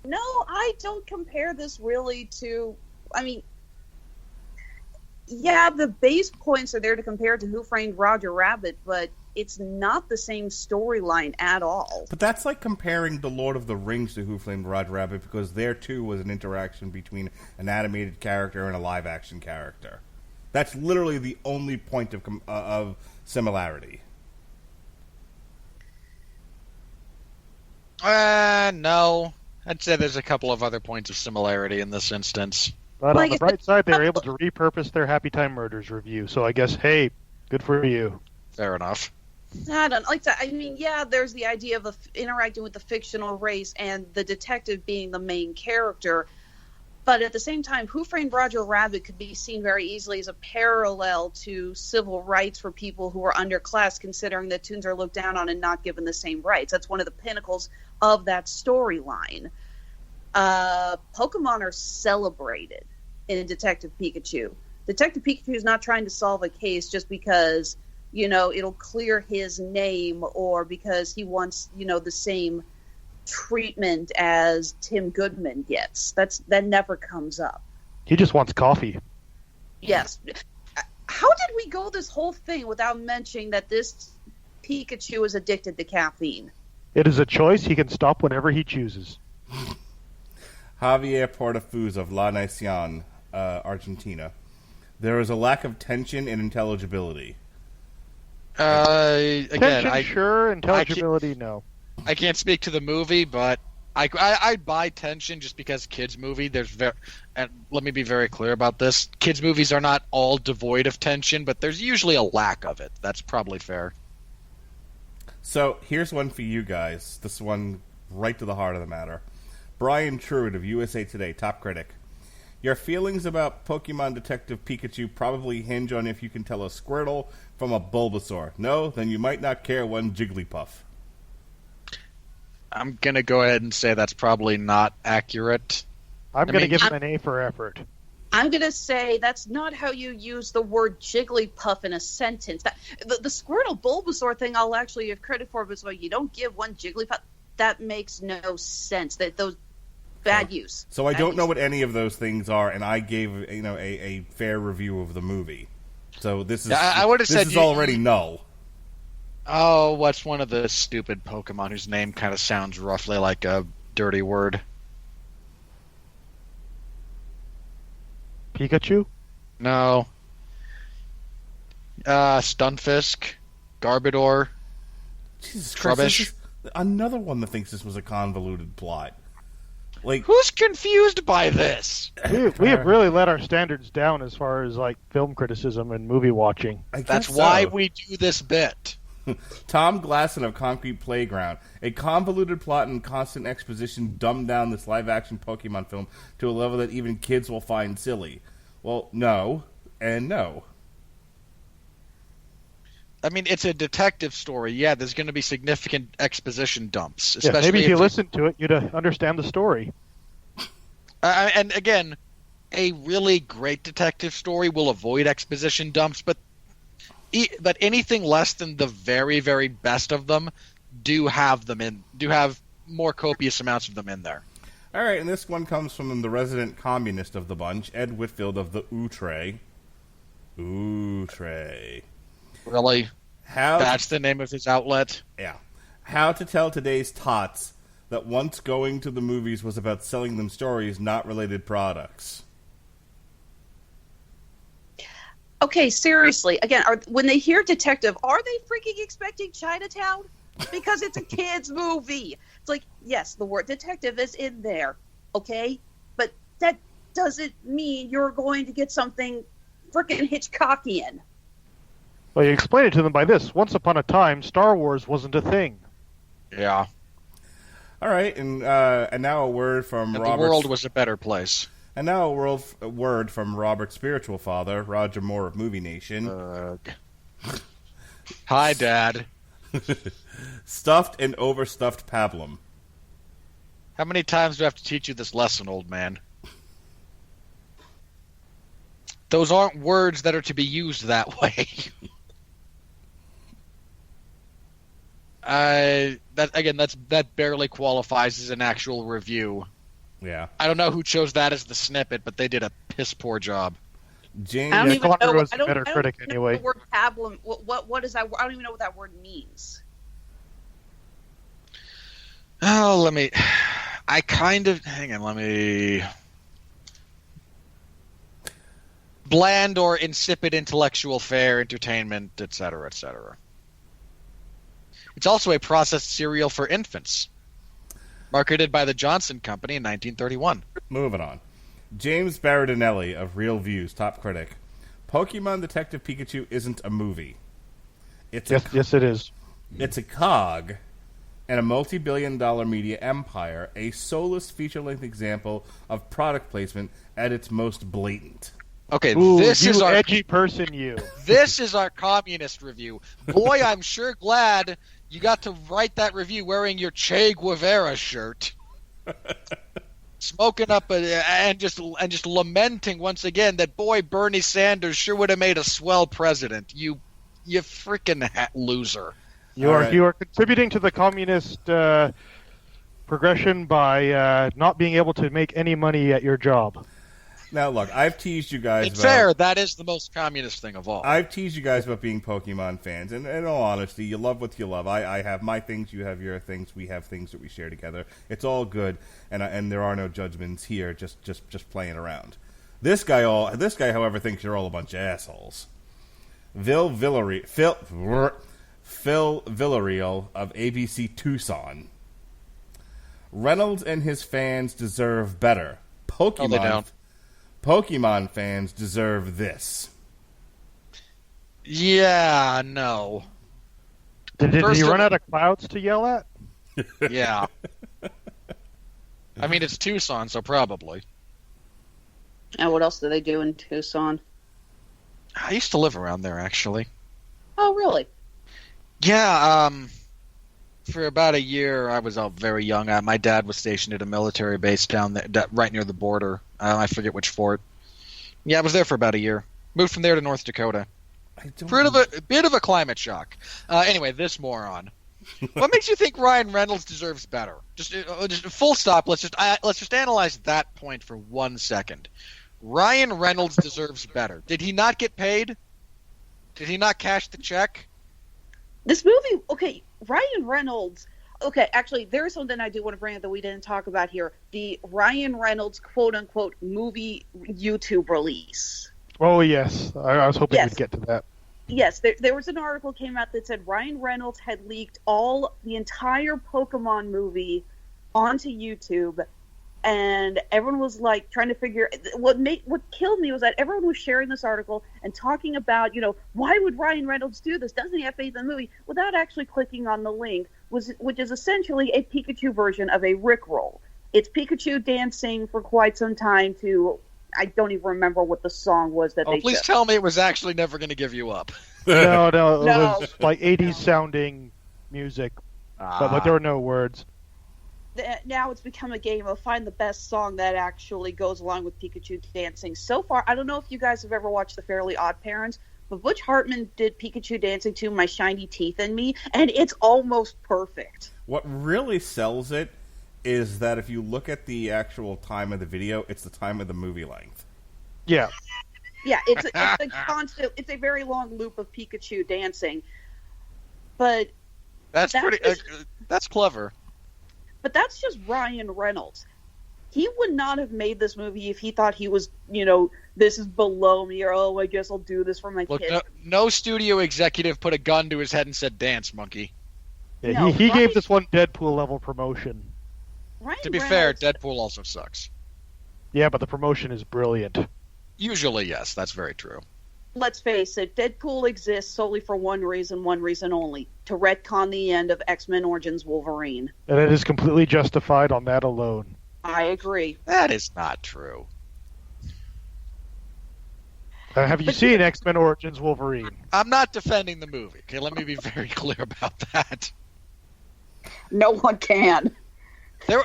no, I don't compare this really to. I mean, yeah, the base points are there to compare to Who Framed Roger Rabbit, but it's not the same storyline at all. But that's like comparing The Lord of the Rings to Who Framed Roger Rabbit, because there too was an interaction between an animated character and a live-action character. That's literally the only point of similarity. No. I'd say there's a couple of other points of similarity in this instance. But Like on the bright side, they were able to repurpose their Happy Time Murders review. So I guess, hey, good for you. Fair enough. I don't like that. I mean, yeah, there's the idea of interacting with the fictional race and the detective being the main character. But at the same time, Who Framed Roger Rabbit could be seen very easily as a parallel to civil rights for people who are underclass, considering that Toons are looked down on and not given the same rights. That's one of the pinnacles of that storyline. Pokemon are celebrated in Detective Pikachu. Detective Pikachu is not trying to solve a case just because, it'll clear his name or because he wants, the same treatment as Tim Goodman gets. That never comes up. He just wants coffee. Yes. How did we go this whole thing without mentioning that this Pikachu is addicted to caffeine? It is a choice he can stop whenever he chooses. Javier Portafuz of La Nacion, Argentina. There is a lack of tension and intelligibility. Again, Tension, sure. Intelligibility, no. I can't speak to the movie, but I buy tension just because kids' movie. And let me be very clear about this: kids' movies are not all devoid of tension, but there's usually a lack of it. That's probably fair. So here's one for you guys. This one right to the heart of the matter. Brian Truitt of USA Today, top critic. Your feelings about Pokemon Detective Pikachu probably hinge on if you can tell a Squirtle from a Bulbasaur. No, then you might not care one Jigglypuff. I'm going to go ahead and say that's probably not accurate. I'm going to give him an A for effort. I'm going to say that's not how you use the word Jigglypuff in a sentence. The Squirtle Bulbasaur thing I'll actually give credit for, but you don't give one Jigglypuff. That makes no sense. Those bad use. So I don't know what any of those things are, and I gave a fair review of the movie. So this is I would have said is already null. Oh, what's one of the stupid Pokemon whose name kind of sounds roughly like a dirty word? Pikachu? No. Stunfisk, Garbodor, Jesus Christ, this Trubbish. is another one that thinks this was a convoluted plot. Like, who's confused by this? We have really let our standards down as far as film criticism and movie watching. That's why we do this bit. Tom Glasson of Concrete Playground. A convoluted plot and constant exposition dumbed down this live-action Pokemon film to a level that even kids will find silly. Well, no, and no. I mean, it's a detective story. Yeah, there's going to be significant exposition dumps. Especially maybe if you listen to it, you'd understand the story. And again, a really great detective story will avoid exposition dumps, but anything less than the very, very best of them do have more copious amounts of them in there. All right, and this one comes from the resident communist of the bunch, Ed Whitfield of the Outre. Outre. Really? That's the name of his outlet? Yeah. How to tell today's tots that once going to the movies was about selling them stories, not related products. Okay, seriously. Again, when they hear detective, are they freaking expecting Chinatown? Because it's a kid's movie. It's like, yes, the word detective is in there, okay? But that doesn't mean you're going to get something freaking Hitchcockian. Well, you explain it to them by this. Once upon a time, Star Wars wasn't a thing. Yeah. All right, and now a word from Robert. The world was a better place. And now a word from Robert's spiritual father, Roger Moore of Movie Nation. Hi, Dad. Stuffed and overstuffed pablum. How many times do I have to teach you this lesson, old man? Those aren't words that are to be used that way. That barely qualifies as an actual review. Yeah. I don't know who chose that as the snippet, but they did a piss poor job. James, I don't even know. was I a don't, better I don't critic know anyway. the word pablum. What is that? I don't even know what that word means. Oh, let me. Bland or insipid intellectual fare, entertainment, etc., etc. It's also a processed cereal for infants. Marketed by the Johnson Company in 1931. Moving on. James Berardinelli of Real Views, top critic. Pokemon Detective Pikachu isn't a movie. Yes, it is. It's a cog in a multi-billion-dollar media empire, a soulless feature-length example of product placement at its most blatant. Okay, Ooh, this you is our edgy person, you. This is our communist review. Boy, I'm sure glad you got to write that review wearing your Che Guevara shirt. Smoking up and just lamenting once again that boy Bernie Sanders sure would have made a swell president. You freaking loser. You are contributing to the communist progression by not being able to make any money at your job. Now, look, I've teased you guys It's about... fair, that is the most communist thing of all. I've teased you guys about being Pokemon fans, and in all honesty, you love what you love. I have my things, you have your things, we have things that we share together. It's all good, and there are no judgments here, just playing around. This guy, however, thinks you're all a bunch of assholes. Phil Villarreal of ABC Tucson. Reynolds and his fans deserve better. No, they don't. Pokemon fans deserve this. Yeah, no. Did he run out of clouds to yell at? Yeah. I mean, it's Tucson, so probably. And what else do they do in Tucson? I used to live around there, actually. Oh, really? Yeah, for about a year, I was very young. My dad was stationed at a military base down there, right near the border. I forget which fort. Yeah, I was there for about a year. Moved from there to North Dakota. A bit of a climate shock. Anyway, this moron. What makes you think Ryan Reynolds deserves better? Just full stop. Let's just analyze that point for 1 second. Ryan Reynolds deserves better. Did he not get paid? Did he not cash the check? This movie, okay, Ryan Reynolds, okay, actually, there's something I do want to bring up that we didn't talk about here. The Ryan Reynolds quote-unquote movie YouTube release. Oh, yes. I was hoping Yes. we'd get to that. Yes, there was an article came out that said Ryan Reynolds had leaked the entire Pokemon movie onto YouTube, and everyone was like trying to figure what killed me was that everyone was sharing this article and talking about, why would Ryan Reynolds do this? Doesn't he have faith in the movie? Without actually clicking on the link, which is essentially a Pikachu version of a Rickroll. It's Pikachu dancing for quite some time to, I don't even remember what the song was that they please took. tell me it was actually Never Gonna Give You Up. No, it No. was like 80s sounding music, but there were no words. Now it's become a game of find the best song that actually goes along with Pikachu dancing. So far, I don't know if you guys have ever watched The Fairly Odd Parents, but Butch Hartman did Pikachu dancing to My Shiny Teeth and Me, and it's almost perfect. What really sells it is that if you look at the actual time of the video, it's the time of the movie length. Yeah. Yeah, it's a constant. It's a very long loop of Pikachu dancing, but That's pretty. That's clever. But that's just Ryan Reynolds. He would not have made this movie if he thought he was, this is below me, or I guess I'll do this for my Look, kids. no studio executive put a gun to his head and said, "Dance, monkey." Yeah, No, he Ryan- gave this one Deadpool level promotion. Ryan To be Reynolds, fair, Deadpool also sucks. Yeah, but the promotion is brilliant. Usually, yes, that's very true. let's face it, Deadpool exists solely for one reason only, to retcon the end of X-Men Origins Wolverine. And it is completely justified on that alone. I agree. That is not true. Have you seen X-Men Origins Wolverine? I'm not defending the movie. Okay, let me be very clear about that. No one can. No.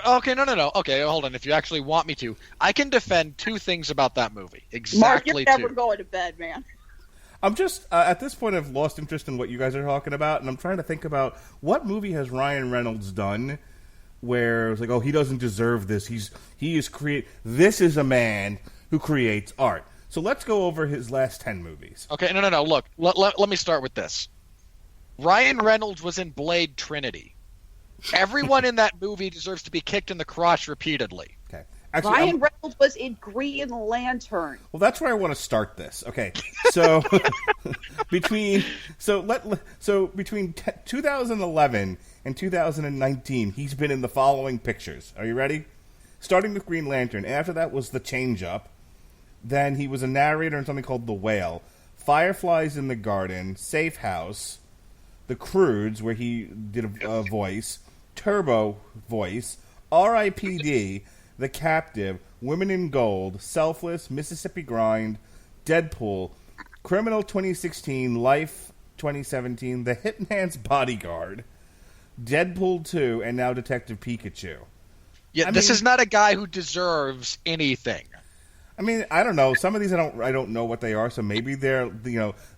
Okay, hold on. If you actually want me to, I can defend two things about that movie. Mark, you're Exactly never two. going to bed, man. I'm just, at this point, I've lost interest in what you guys are talking about, and I'm trying to think about what movie has Ryan Reynolds done where it's like, oh, he doesn't deserve this. This is a man who creates art. So let's go over his last 10 movies. Okay, no. Look, let me start with this. Ryan Reynolds was in Blade Trinity. Everyone in that movie deserves to be kicked in the crotch repeatedly. Okay. Actually, Ryan Reynolds was in Green Lantern. Well, that's where I want to start this. Okay, so between 2011 and 2019, he's been in the following pictures. Are you ready? Starting with Green Lantern. After that was The Change Up. Then he was a narrator in something called The Whale. Fireflies in the Garden. Safe House. The Croods, where he did a voice. Turbo voice. R.I.P.D. The Captive. Women in Gold. Selfless. Mississippi Grind. Deadpool. Criminal 2016. Life 2017. The Hitman's Bodyguard. Deadpool 2. And now Detective Pikachu. Yeah, this is not a guy who deserves anything. I mean, I don't know. Some of these I don't know what they are. So maybe they're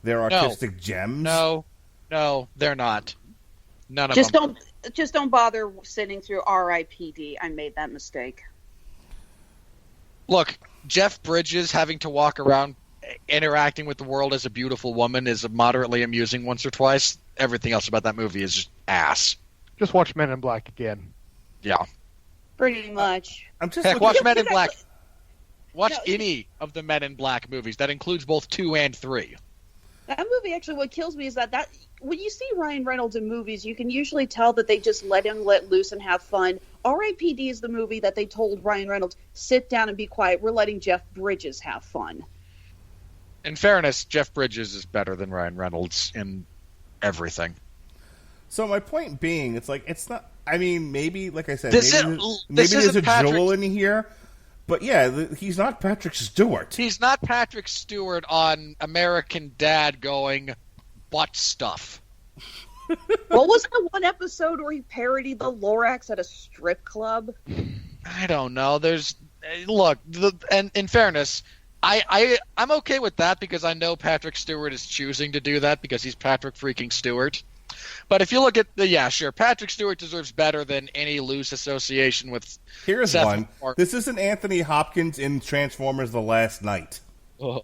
artistic gems. No, they're not. None of Just them. don't bother sitting through R.I.P.D. I made that mistake. Look, Jeff Bridges having to walk around interacting with the world as a beautiful woman is moderately amusing once or twice. Everything else about that movie is just ass. Just watch Men in Black again. Yeah. Pretty much. I'm just Heck, watch Men in Exactly. Black. Watch No, any of the Men in Black movies. That includes both 2 and 3. That movie, actually, what kills me is that when you see Ryan Reynolds in movies, you can usually tell that they just let him let loose and have fun. R.I.P.D. is the movie that they told Ryan Reynolds, sit down and be quiet. We're letting Jeff Bridges have fun. In fairness, Jeff Bridges is better than Ryan Reynolds in everything. So my point being, it's not. I mean, maybe, like I said, This maybe there's a isn't Patrick- jewel in here. But yeah, he's not Patrick Stewart. He's not Patrick Stewart on American Dad going butt stuff. What was the one episode where he parodied the Lorax at a strip club? I don't know. And in fairness, I'm okay with that because I know Patrick Stewart is choosing to do that because he's Patrick freaking Stewart. But if you look at Patrick Stewart deserves better than any loose association with. Here's Seth one. Martin. This isn't Anthony Hopkins in Transformers: The Last Night. Oh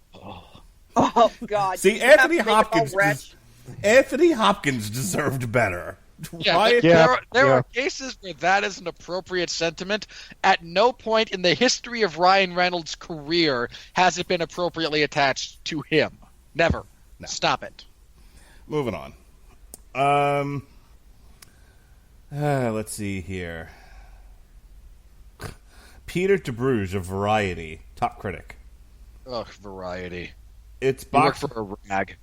God! See, You have Anthony to make it all Hopkins. wretched. Anthony Hopkins deserved better. Yeah, Why- there are cases where that is an appropriate sentiment. At no point in the history of Ryan Reynolds' career has it been appropriately attached to him. Never. No. Stop it. Moving on. Let's see here. Peter DeBruge of Variety, top critic. Ugh, Variety. Its You work box for a rag.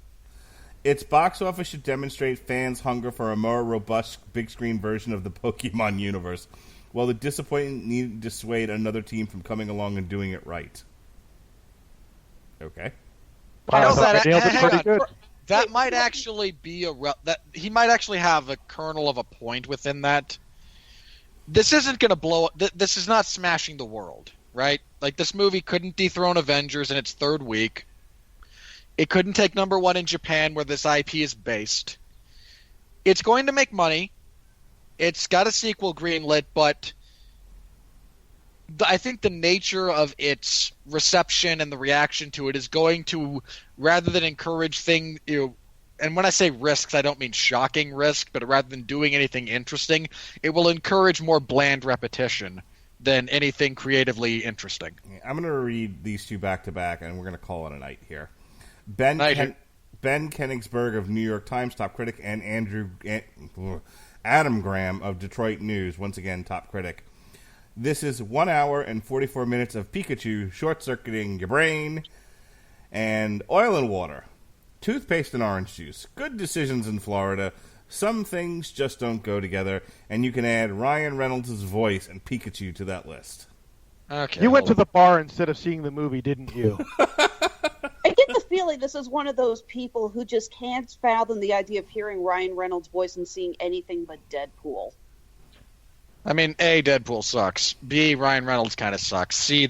Its box office should demonstrate fans' hunger for a more robust big screen version of the Pokemon universe, while the disappointment needed to dissuade another team from coming along and doing it right. Okay. Wow, I thought they nailed it pretty good. That might actually be that he might actually have a kernel of a point within that. This isn't going to blow up. This is not smashing the world, right? Like, this movie couldn't dethrone Avengers in its 3rd week. It couldn't take #1 in Japan, where this IP is based. It's going to make money. It's got a sequel greenlit, but I think the nature of its reception and the reaction to it is going to, rather than encourage and when I say risks, I don't mean shocking risk, but rather than doing anything interesting, it will encourage more bland repetition than anything creatively interesting. I'm going to read these two back to back, and we're going to call it a night here. Ben Kenigsberg of New York Times, top critic, and Adam Graham of Detroit News, once again, top critic. This is 1 hour and 44 minutes of Pikachu short-circuiting your brain, and Oil and Water, toothpaste and orange juice, good decisions in Florida, some things just don't go together, and you can add Ryan Reynolds' voice and Pikachu to that list. Okay. You went to the bar instead of seeing the movie, didn't you? I get the feeling this is one of those people who just can't fathom the idea of hearing Ryan Reynolds' voice and seeing anything but Deadpool. I mean, A, Deadpool sucks. B, Ryan Reynolds kind of sucks. C,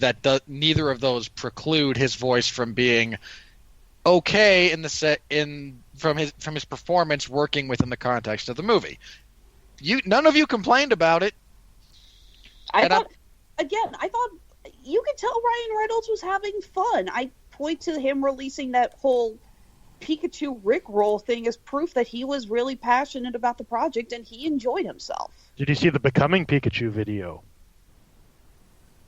neither of those preclude his voice from being okay from his performance working within the context of the movie. None of you complained about it. I thought you could tell Ryan Reynolds was having fun. I point to him releasing that whole Pikachu Rickroll thing as proof that he was really passionate about the project and he enjoyed himself. Did you see the Becoming Pikachu video?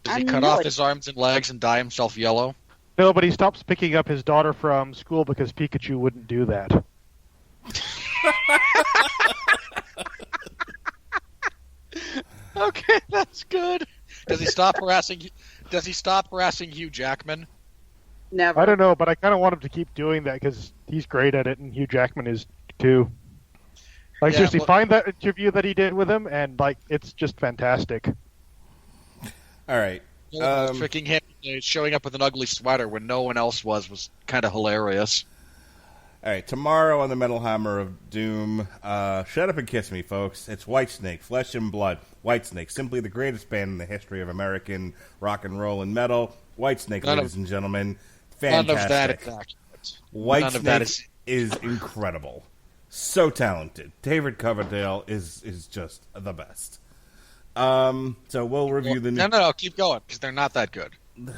Does he cut off his arms and legs and dye himself yellow? No, but he stops picking up his daughter from school because Pikachu wouldn't do that. Okay, that's good. Does he stop harassing Hugh Jackman? Never. I don't know, but I kind of want him to keep doing that because he's great at it, and Hugh Jackman is too. Like, Yeah, seriously, well- find that interview that he did with him, and like, it's just fantastic. All right. Tricking him, showing up with an ugly sweater when no one else was kind of hilarious. All right, tomorrow on the Metal Hammer of Doom, shut up and kiss me, folks. It's Whitesnake, Flesh and Blood. Whitesnake, simply the greatest band in the history of American rock and roll and metal. Whitesnake, ladies and gentlemen, fantastic. None of that is accurate. Whitesnake is incredible, so talented. David Coverdale is just the best. So we'll review the new. No, keep going because they're not that good.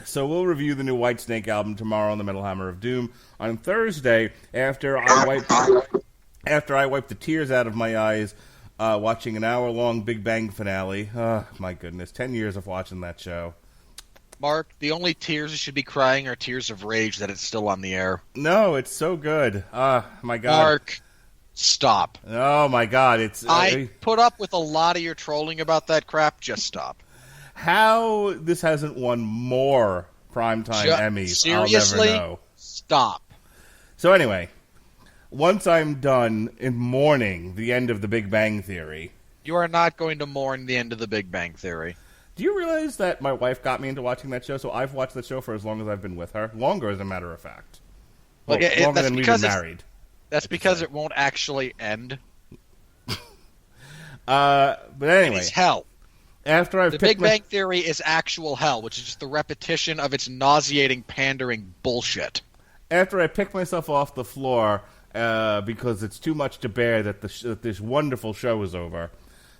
So we'll review the new Whitesnake album tomorrow on the Metal Hammer of Doom. On Thursday, after I wipe the tears out of my eyes, watching an hour-long Big Bang finale. Oh, my goodness, 10 years of watching that show. Mark, the only tears you should be crying are tears of rage that it's still on the air. No, it's so good. My God. Mark, stop. Oh, my God. I put up with a lot of your trolling about that crap. Just stop. How this hasn't won more primetime Emmys, seriously? I'll never know. Stop. So anyway, once I'm done in mourning the end of the Big Bang Theory... You are not going to mourn the end of the Big Bang Theory. Do you realize that my wife got me into watching that show? So I've watched the show for as long as I've been with her. Longer, as a matter of fact. Well, longer than we've been married. That's because it won't actually end. But anyway... It's hell. After I've the Big Bang Theory is actual hell, which is just the repetition of its nauseating, pandering bullshit. After I pick myself off the floor because it's too much to bear that this wonderful show is over,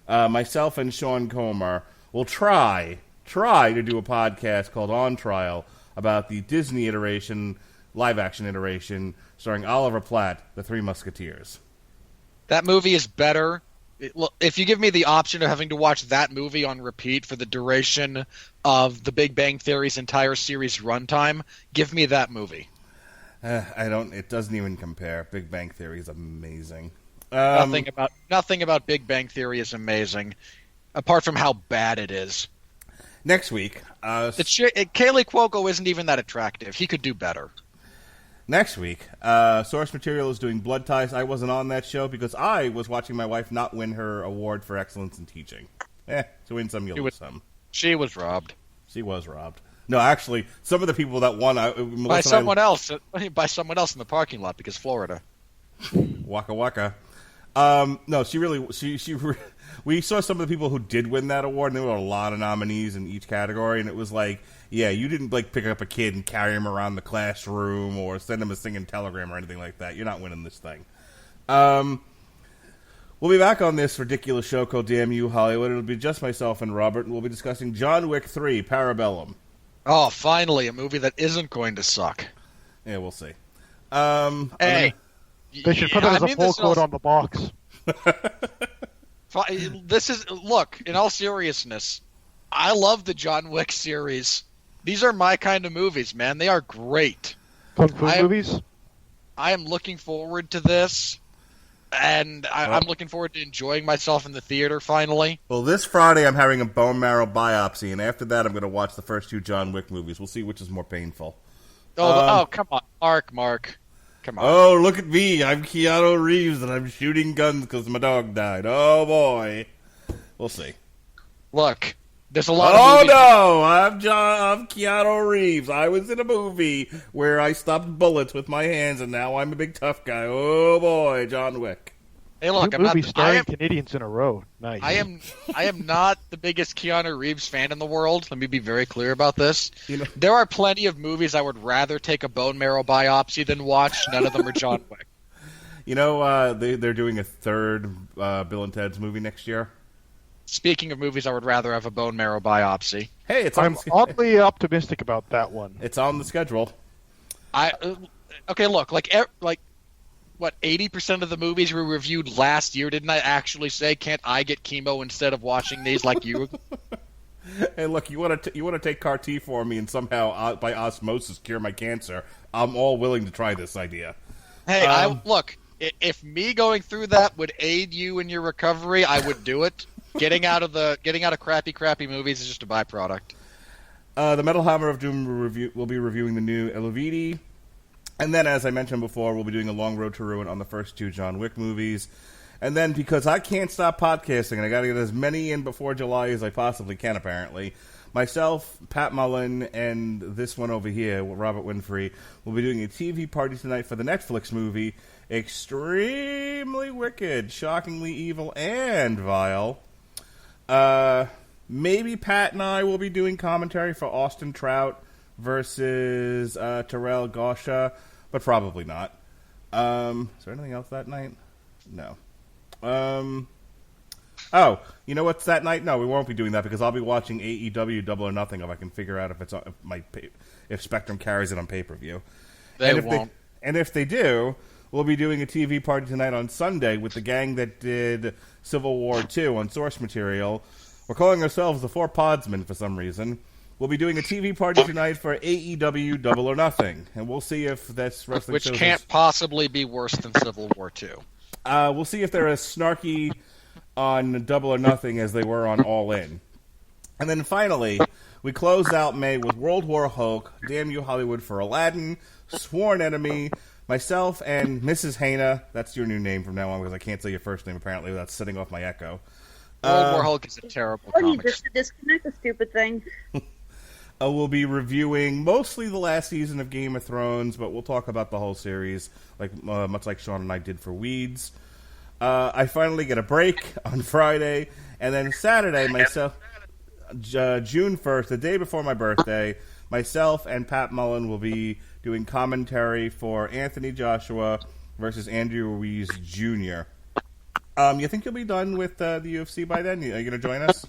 myself and Sean Comer will try to do a podcast called On Trial about the Disney live-action iteration, starring Oliver Platt, The Three Musketeers. That movie is better. If you give me the option of having to watch that movie on repeat for the duration of the Big Bang Theory's entire series runtime, give me that movie. It doesn't even compare. Big Bang Theory is amazing. Nothing about Big Bang Theory is amazing, apart from how bad it is. Next week, Kaylee Cuoco isn't even that attractive. He could do better. Next week, Source Material is doing Blood Ties. I wasn't on that show because I was watching my wife not win her award for excellence in teaching. To win some, you'll lose some. She was robbed. She was robbed. No, actually, some of the people that won by someone else in the parking lot because Florida. Waka waka. No, we saw some of the people who did win that award, and there were a lot of nominees in each category, and it was like, yeah, you didn't pick up a kid and carry him around the classroom or send him a singing telegram or anything like that. You're not winning this thing. We'll be back on this ridiculous show called Damn You Hollywood. It'll be just myself and Robert, and we'll be discussing John Wick 3, Parabellum. Oh, finally, a movie that isn't going to suck. Yeah, we'll see. Hey. They should put that as a pull quote on the box. Look, in all seriousness, I love the John Wick series. These are my kind of movies, man. They are great. Kung Fu movies? I am looking forward to this, and I'm looking forward to enjoying myself in the theater finally. Well, this Friday I'm having a bone marrow biopsy, and after that I'm going to watch the first two John Wick movies. We'll see which is more painful. Come on, Mark. Come on. Oh, look at me. I'm Keanu Reeves, and I'm shooting guns because my dog died. Oh, boy. We'll see. Look, there's a lot of movies. No! I'm Keanu Reeves. I was in a movie where I stopped bullets with my hands, and now I'm a big tough guy. Oh, boy, John Wick. Hey, look, starring Canadians in a row. Nice. I am not the biggest Keanu Reeves fan in the world. Let me be very clear about this. There are plenty of movies I would rather take a bone marrow biopsy than watch. None of them are John Wick. They're doing a third Bill and Ted's movie next year. Speaking of movies I would rather have a bone marrow biopsy. Hey, I'm oddly optimistic about that one. It's on the schedule. Okay, look, what, 80% of the movies we reviewed last year, didn't I actually say, can't I get chemo instead of watching these like you? Hey, look, you want to take CAR T for me and somehow by osmosis cure my cancer? I'm all willing to try this idea. Hey, look. If me going through that would aid you in your recovery, I would do it. Getting out of crappy movies is just a byproduct. The Metal Hammer of Doom will be reviewing the new Elovidi. And then, as I mentioned before, we'll be doing a long road to ruin on the first 2 John Wick movies. And then, because I can't stop podcasting, and I got to get as many in before July as I possibly can, apparently, myself, Pat Mullen, and this one over here, Robert Winfree, will be doing a TV party tonight for the Netflix movie Extremely Wicked, Shockingly Evil, and Vile. Maybe Pat and I will be doing commentary for Austin Trout versus Terrell Gosha, but probably not. Is there anything else that night? No. Oh, you know what's that night? No, we won't be doing that because I'll be watching AEW Double or Nothing if I can figure out if Spectrum carries it on pay-per-view. They won't. And if they do, we'll be doing a TV party tonight on Sunday with the gang that did Civil War 2 on source material. We're calling ourselves the Four Podsmen for some reason. We'll be doing a TV party tonight for AEW Double or Nothing, and we'll see if this wrestling Which can't possibly be worse than Civil War 2. We'll see if they're as snarky on Double or Nothing as they were on All In. And then finally, we close out May with World War Hulk, Damn You Hollywood for Aladdin, Sworn Enemy, myself, and Mrs. Hana. That's your new name from now on because I can't say your first name apparently without setting off my echo. World War Hulk is a terrible Or you comic. just disconnect the stupid thing. We'll be reviewing mostly the last season of Game of Thrones, but we'll talk about the whole series, much like Sean and I did for Weeds. I finally get a break on Friday, and then Saturday, myself, June 1st, the day before my birthday, myself and Pat Mullen will be doing commentary for Anthony Joshua versus Andrew Ruiz Jr. You think you'll be done with the UFC by then? Are you going to join us?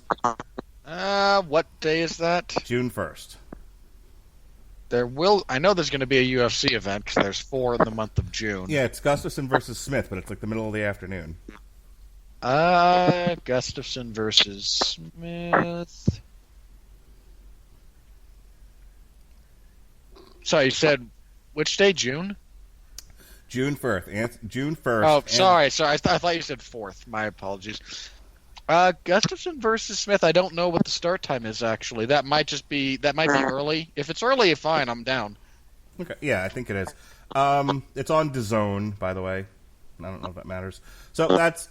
What day is that? June 1st. I know there's going to be a UFC event because there's 4 in the month of June. Yeah, it's Gustafson versus Smith, but it's like the middle of the afternoon. Gustafson versus Smith. Sorry, you said which day? June? June 1st. June 1st. Oh, sorry. I thought you said 4th. My apologies. Gustafson versus Smith. I don't know what the start time is actually. That might be early. If it's early, fine. I'm down. Okay. Yeah, I think it is. It's on DAZN, by the way. I don't know if that matters. So that's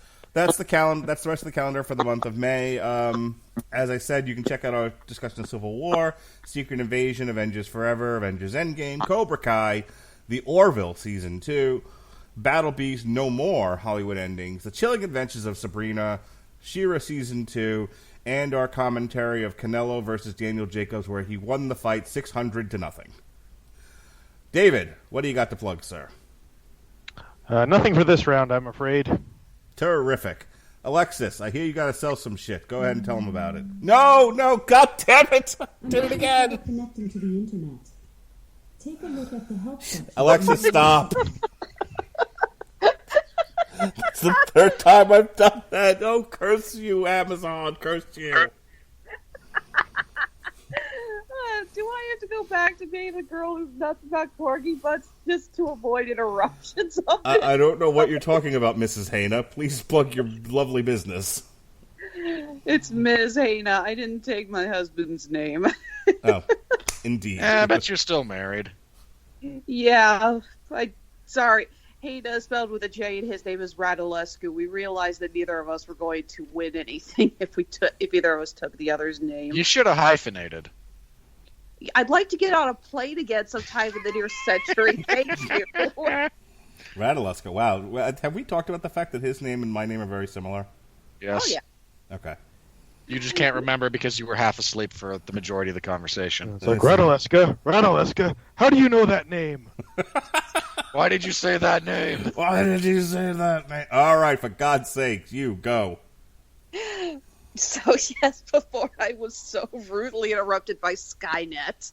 the calendar. That's the rest of the calendar for the month of May. As I said, you can check out our discussion of Civil War, Secret Invasion, Avengers Forever, Avengers Endgame, Cobra Kai, The Orville Season 2, Battle Beast, No More Hollywood Endings, The Chilling Adventures of Sabrina, She-Ra Season 2, and our commentary of Canelo versus Daniel Jacobs, where he won the fight 600-0. David, what do you got to plug, sir? Nothing for this round, I'm afraid. Terrific. Alexis, I hear you got to sell some shit. Go ahead and tell them about it. No, god damn it! Did it again! Connecting to the internet. Take a look at the help section. Alexis, stop! It's the 3rd time I've done that. Oh, curse you, Amazon. Curse you. Do I have to go back to being the girl who's nuts about corgi butts just to avoid interruptions? I don't know what you're talking about, Mrs. Hana. Please plug your lovely business. It's Ms. Hana. I didn't take my husband's name. Oh, indeed. I bet you're still married. Yeah. Sorry. Hana spelled with a J, and his name is Radulescu. We realized that neither of us were going to win anything if either of us took the other's name. You should have hyphenated. I'd like to get on a plane again sometime in the near century. Thank you. Radulescu, wow. Have we talked about the fact that his name and my name are very similar? Yes. Oh, yeah. Okay. You just can't remember because you were half asleep for the majority of the conversation. It's like, Raduleska, how do you know that name? Why did you say that name? Why did you say that name? All right, for God's sake, you go. So, yes, before I was so rudely interrupted by Skynet,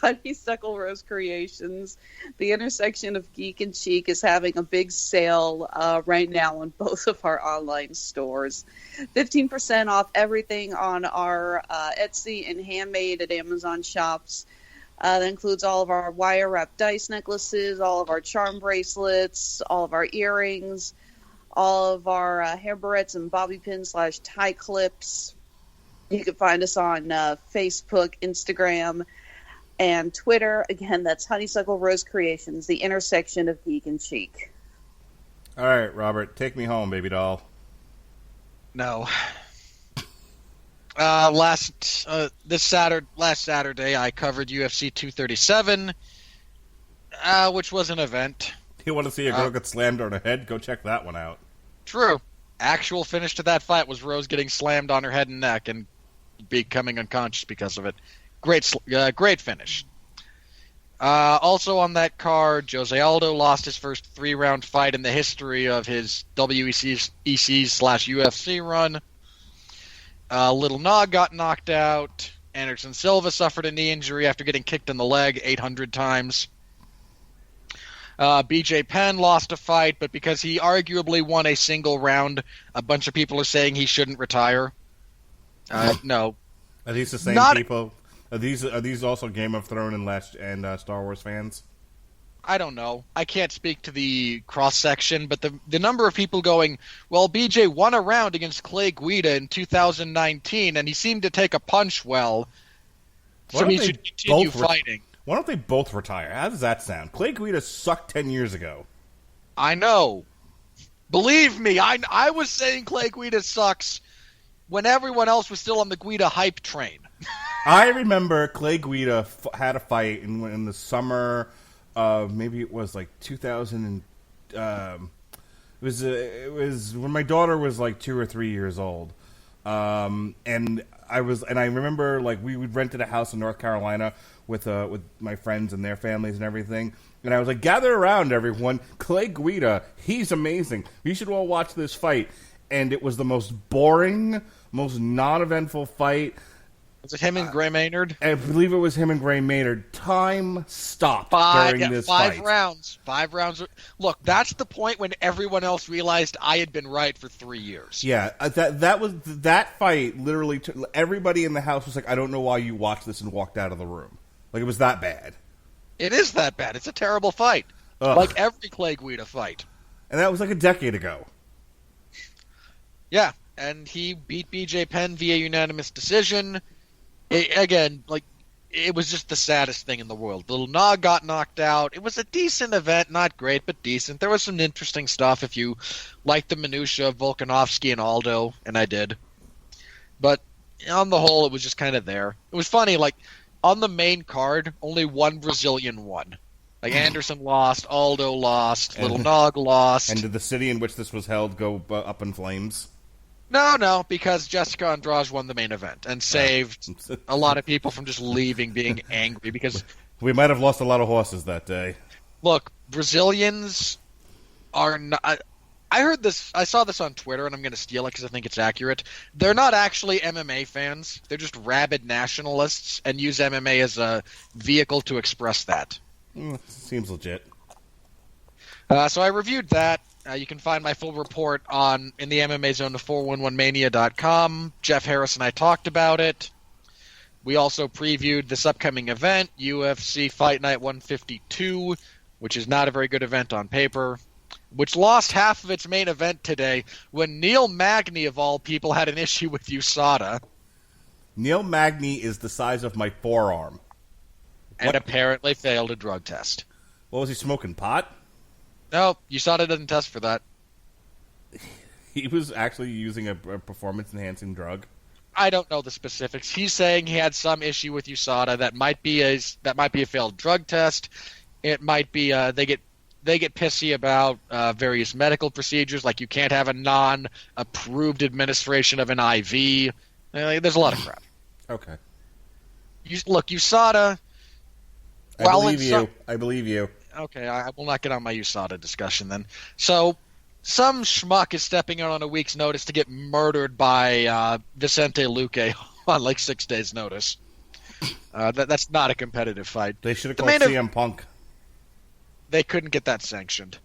Honeysuckle Rose Creations, the intersection of geek and chic, is having a big sale right now on both of our online stores. 15% off everything on our Etsy and Handmade at Amazon shops. That includes all of our wire-wrapped dice necklaces, all of our charm bracelets, all of our earrings, all of our hair barrettes and bobby pins / tie clips. You can find us on Facebook, Instagram, and Twitter. Again, that's Honeysuckle Rose Creations, the intersection of geek and chic. All right, Robert, take me home, baby doll. No. Last Saturday, I covered UFC 237, which was an event. You want to see a girl get slammed on her head? Go check that one out. True. Actual finish to that fight was Rose getting slammed on her head and neck and becoming unconscious because of it. Great finish. Also on that card, Jose Aldo lost his first 3-round fight in the history of his WEC/UFC run. Little Nog got knocked out. Anderson Silva suffered a knee injury after getting kicked in the leg 800 times. BJ Penn lost a fight, but because he arguably won a single round, a bunch of people are saying he shouldn't retire. No. Are these the same people? Are these also Game of Thrones and Star Wars fans? I don't know. I can't speak to the cross-section, but the number of people going, well, BJ won a round against Clay Guida in 2019, and he seemed to take a punch well, so he should continue fighting. Why don't they both retire? How does that sound? Clay Guida sucked 10 years ago. I know. Believe me, I was saying Clay Guida sucks when everyone else was still on the Guida hype train. I remember Clay Guida had a fight in the summer of, maybe it was like 2000 and, it was when my daughter was like 2 or 3 years old. And I remember, like, we rented a house in North Carolina with my friends and their families and everything. And I was like, gather around, everyone. Clay Guida, he's amazing. You should all watch this fight. And it was the most boring, most non-eventful fight. Was it him and Gray Maynard? I believe it was him and Gray Maynard. Time stopped during this fight. 5 rounds. 5 rounds. Look, that's the point when everyone else realized I had been right for 3 years. Yeah, that fight literally everybody in the house was like, I don't know why you watched this, and walked out of the room. Like, it was that bad. It is that bad. It's a terrible fight. Ugh. Like every Clay Guida fight. And that was like a decade ago. Yeah, and he beat BJ Penn via unanimous decision. It was just the saddest thing in the world. Little Nog got knocked out. It was a decent event, not great, but decent. There was some interesting stuff if you liked the minutia of Volkanovski and Aldo, and I did. But on the whole, it was just kind of there. It was funny, like, on the main card, only one Brazilian won. Like, Anderson lost, Aldo lost, Little Nog lost. And did the city in which this was held go up in flames? No, because Jessica Andrade won the main event and saved a lot of people from just leaving being angry because... We might have lost a lot of horses that day. Look, Brazilians are not... I saw this on Twitter, and I'm going to steal it because I think it's accurate. They're not actually MMA fans. They're just rabid nationalists and use MMA as a vehicle to express that. Seems legit. So I reviewed that. You can find my full report in the MMA Zone to 411mania.com. Jeff Harris and I talked about it. We also previewed this upcoming event, UFC Fight Night 152, which is not a very good event on paper, which lost half of its main event today when Neil Magny, of all people, had an issue with USADA. Neil Magny is the size of my forearm. And apparently failed a drug test. What was he smoking, pot? No, USADA doesn't test for that. He was actually using a performance-enhancing drug. I don't know the specifics. He's saying he had some issue with USADA that might be a failed drug test. It might be they get pissy about various medical procedures, like you can't have a non-approved administration of an IV. There's a lot of crap. Okay. Look, USADA. I believe you. Okay, I will not get on my USADA discussion then. So, some schmuck is stepping out on a week's notice to get murdered by Vicente Luque on like 6 days' notice. That's not a competitive fight. They should have called CM Punk. They couldn't get that sanctioned.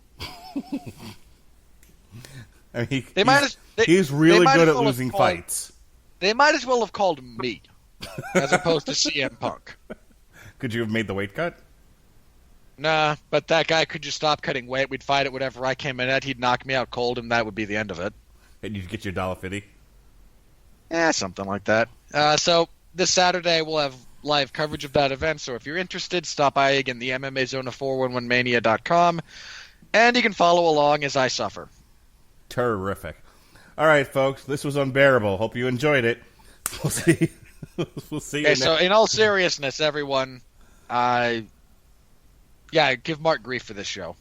I mean, he's really good at losing fights. They might as well have called him me, as opposed to CM Punk. Could you have made the weight cut? Nah, but that guy could just stop cutting weight. We'd fight at whatever I came in at. He'd knock me out cold, and that would be the end of it. And you'd get your $1.50? Something like that. So this Saturday we'll have live coverage of that event. So if you're interested, stop by again, the MMA Zone of 411mania.com, and you can follow along as I suffer. Terrific. All right, folks, this was unbearable. Hope you enjoyed it. We'll see. We'll see you next. So in all seriousness, everyone, give Mark grief for this show.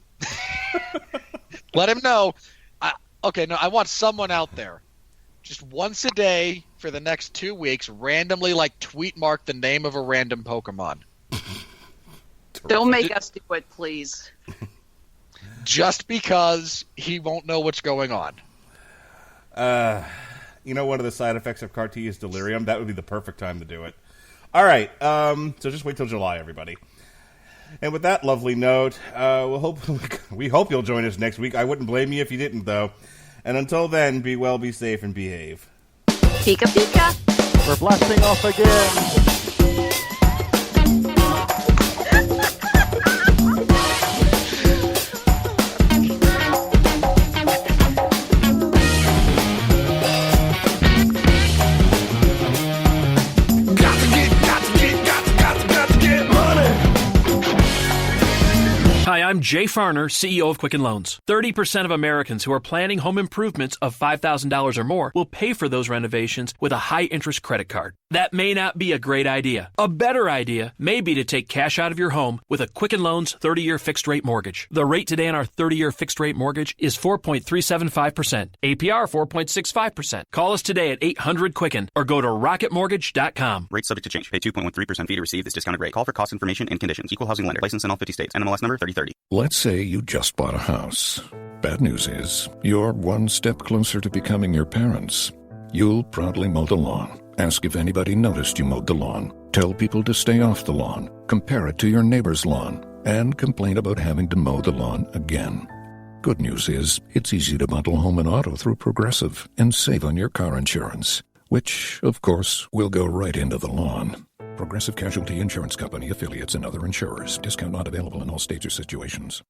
Let him know. I want someone out there, just once a day for the next 2 weeks, randomly tweet Mark the name of a random Pokemon. Don't make us do it, please. Just because he won't know what's going on. One of the side effects of CAR-T is delirium. That would be the perfect time to do it. All right, so just wait till July, everybody. And with that lovely note, we hope you'll join us next week. I wouldn't blame you if you didn't, though. And until then, be well, be safe, and behave. Pika Pika. We're blasting off again. Hi, I'm Jay Farner, CEO of Quicken Loans. 30% of Americans who are planning home improvements of $5,000 or more will pay for those renovations with a high-interest credit card. That may not be a great idea. A better idea may be to take cash out of your home with a Quicken Loans 30-year fixed-rate mortgage. The rate today on our 30-year fixed-rate mortgage is 4.375%. APR 4.65%. Call us today at 800-QUICKEN or go to rocketmortgage.com. Rate subject to change. Pay 2.13% fee to receive this discounted rate. Call for cost information and conditions. Equal housing lender. License in all 50 states. NMLS number 3030. Let's say you just bought a house. Bad news is, you're one step closer to becoming your parents. You'll proudly mow the lawn. Ask if anybody noticed you mowed the lawn. Tell people to stay off the lawn. Compare it to your neighbor's lawn. And complain about having to mow the lawn again. Good news is, it's easy to bundle home and auto through Progressive and save on your car insurance. Which, of course, will go right into the lawn. Progressive Casualty Insurance Company, affiliates, and other insurers. Discount not available in all states or situations.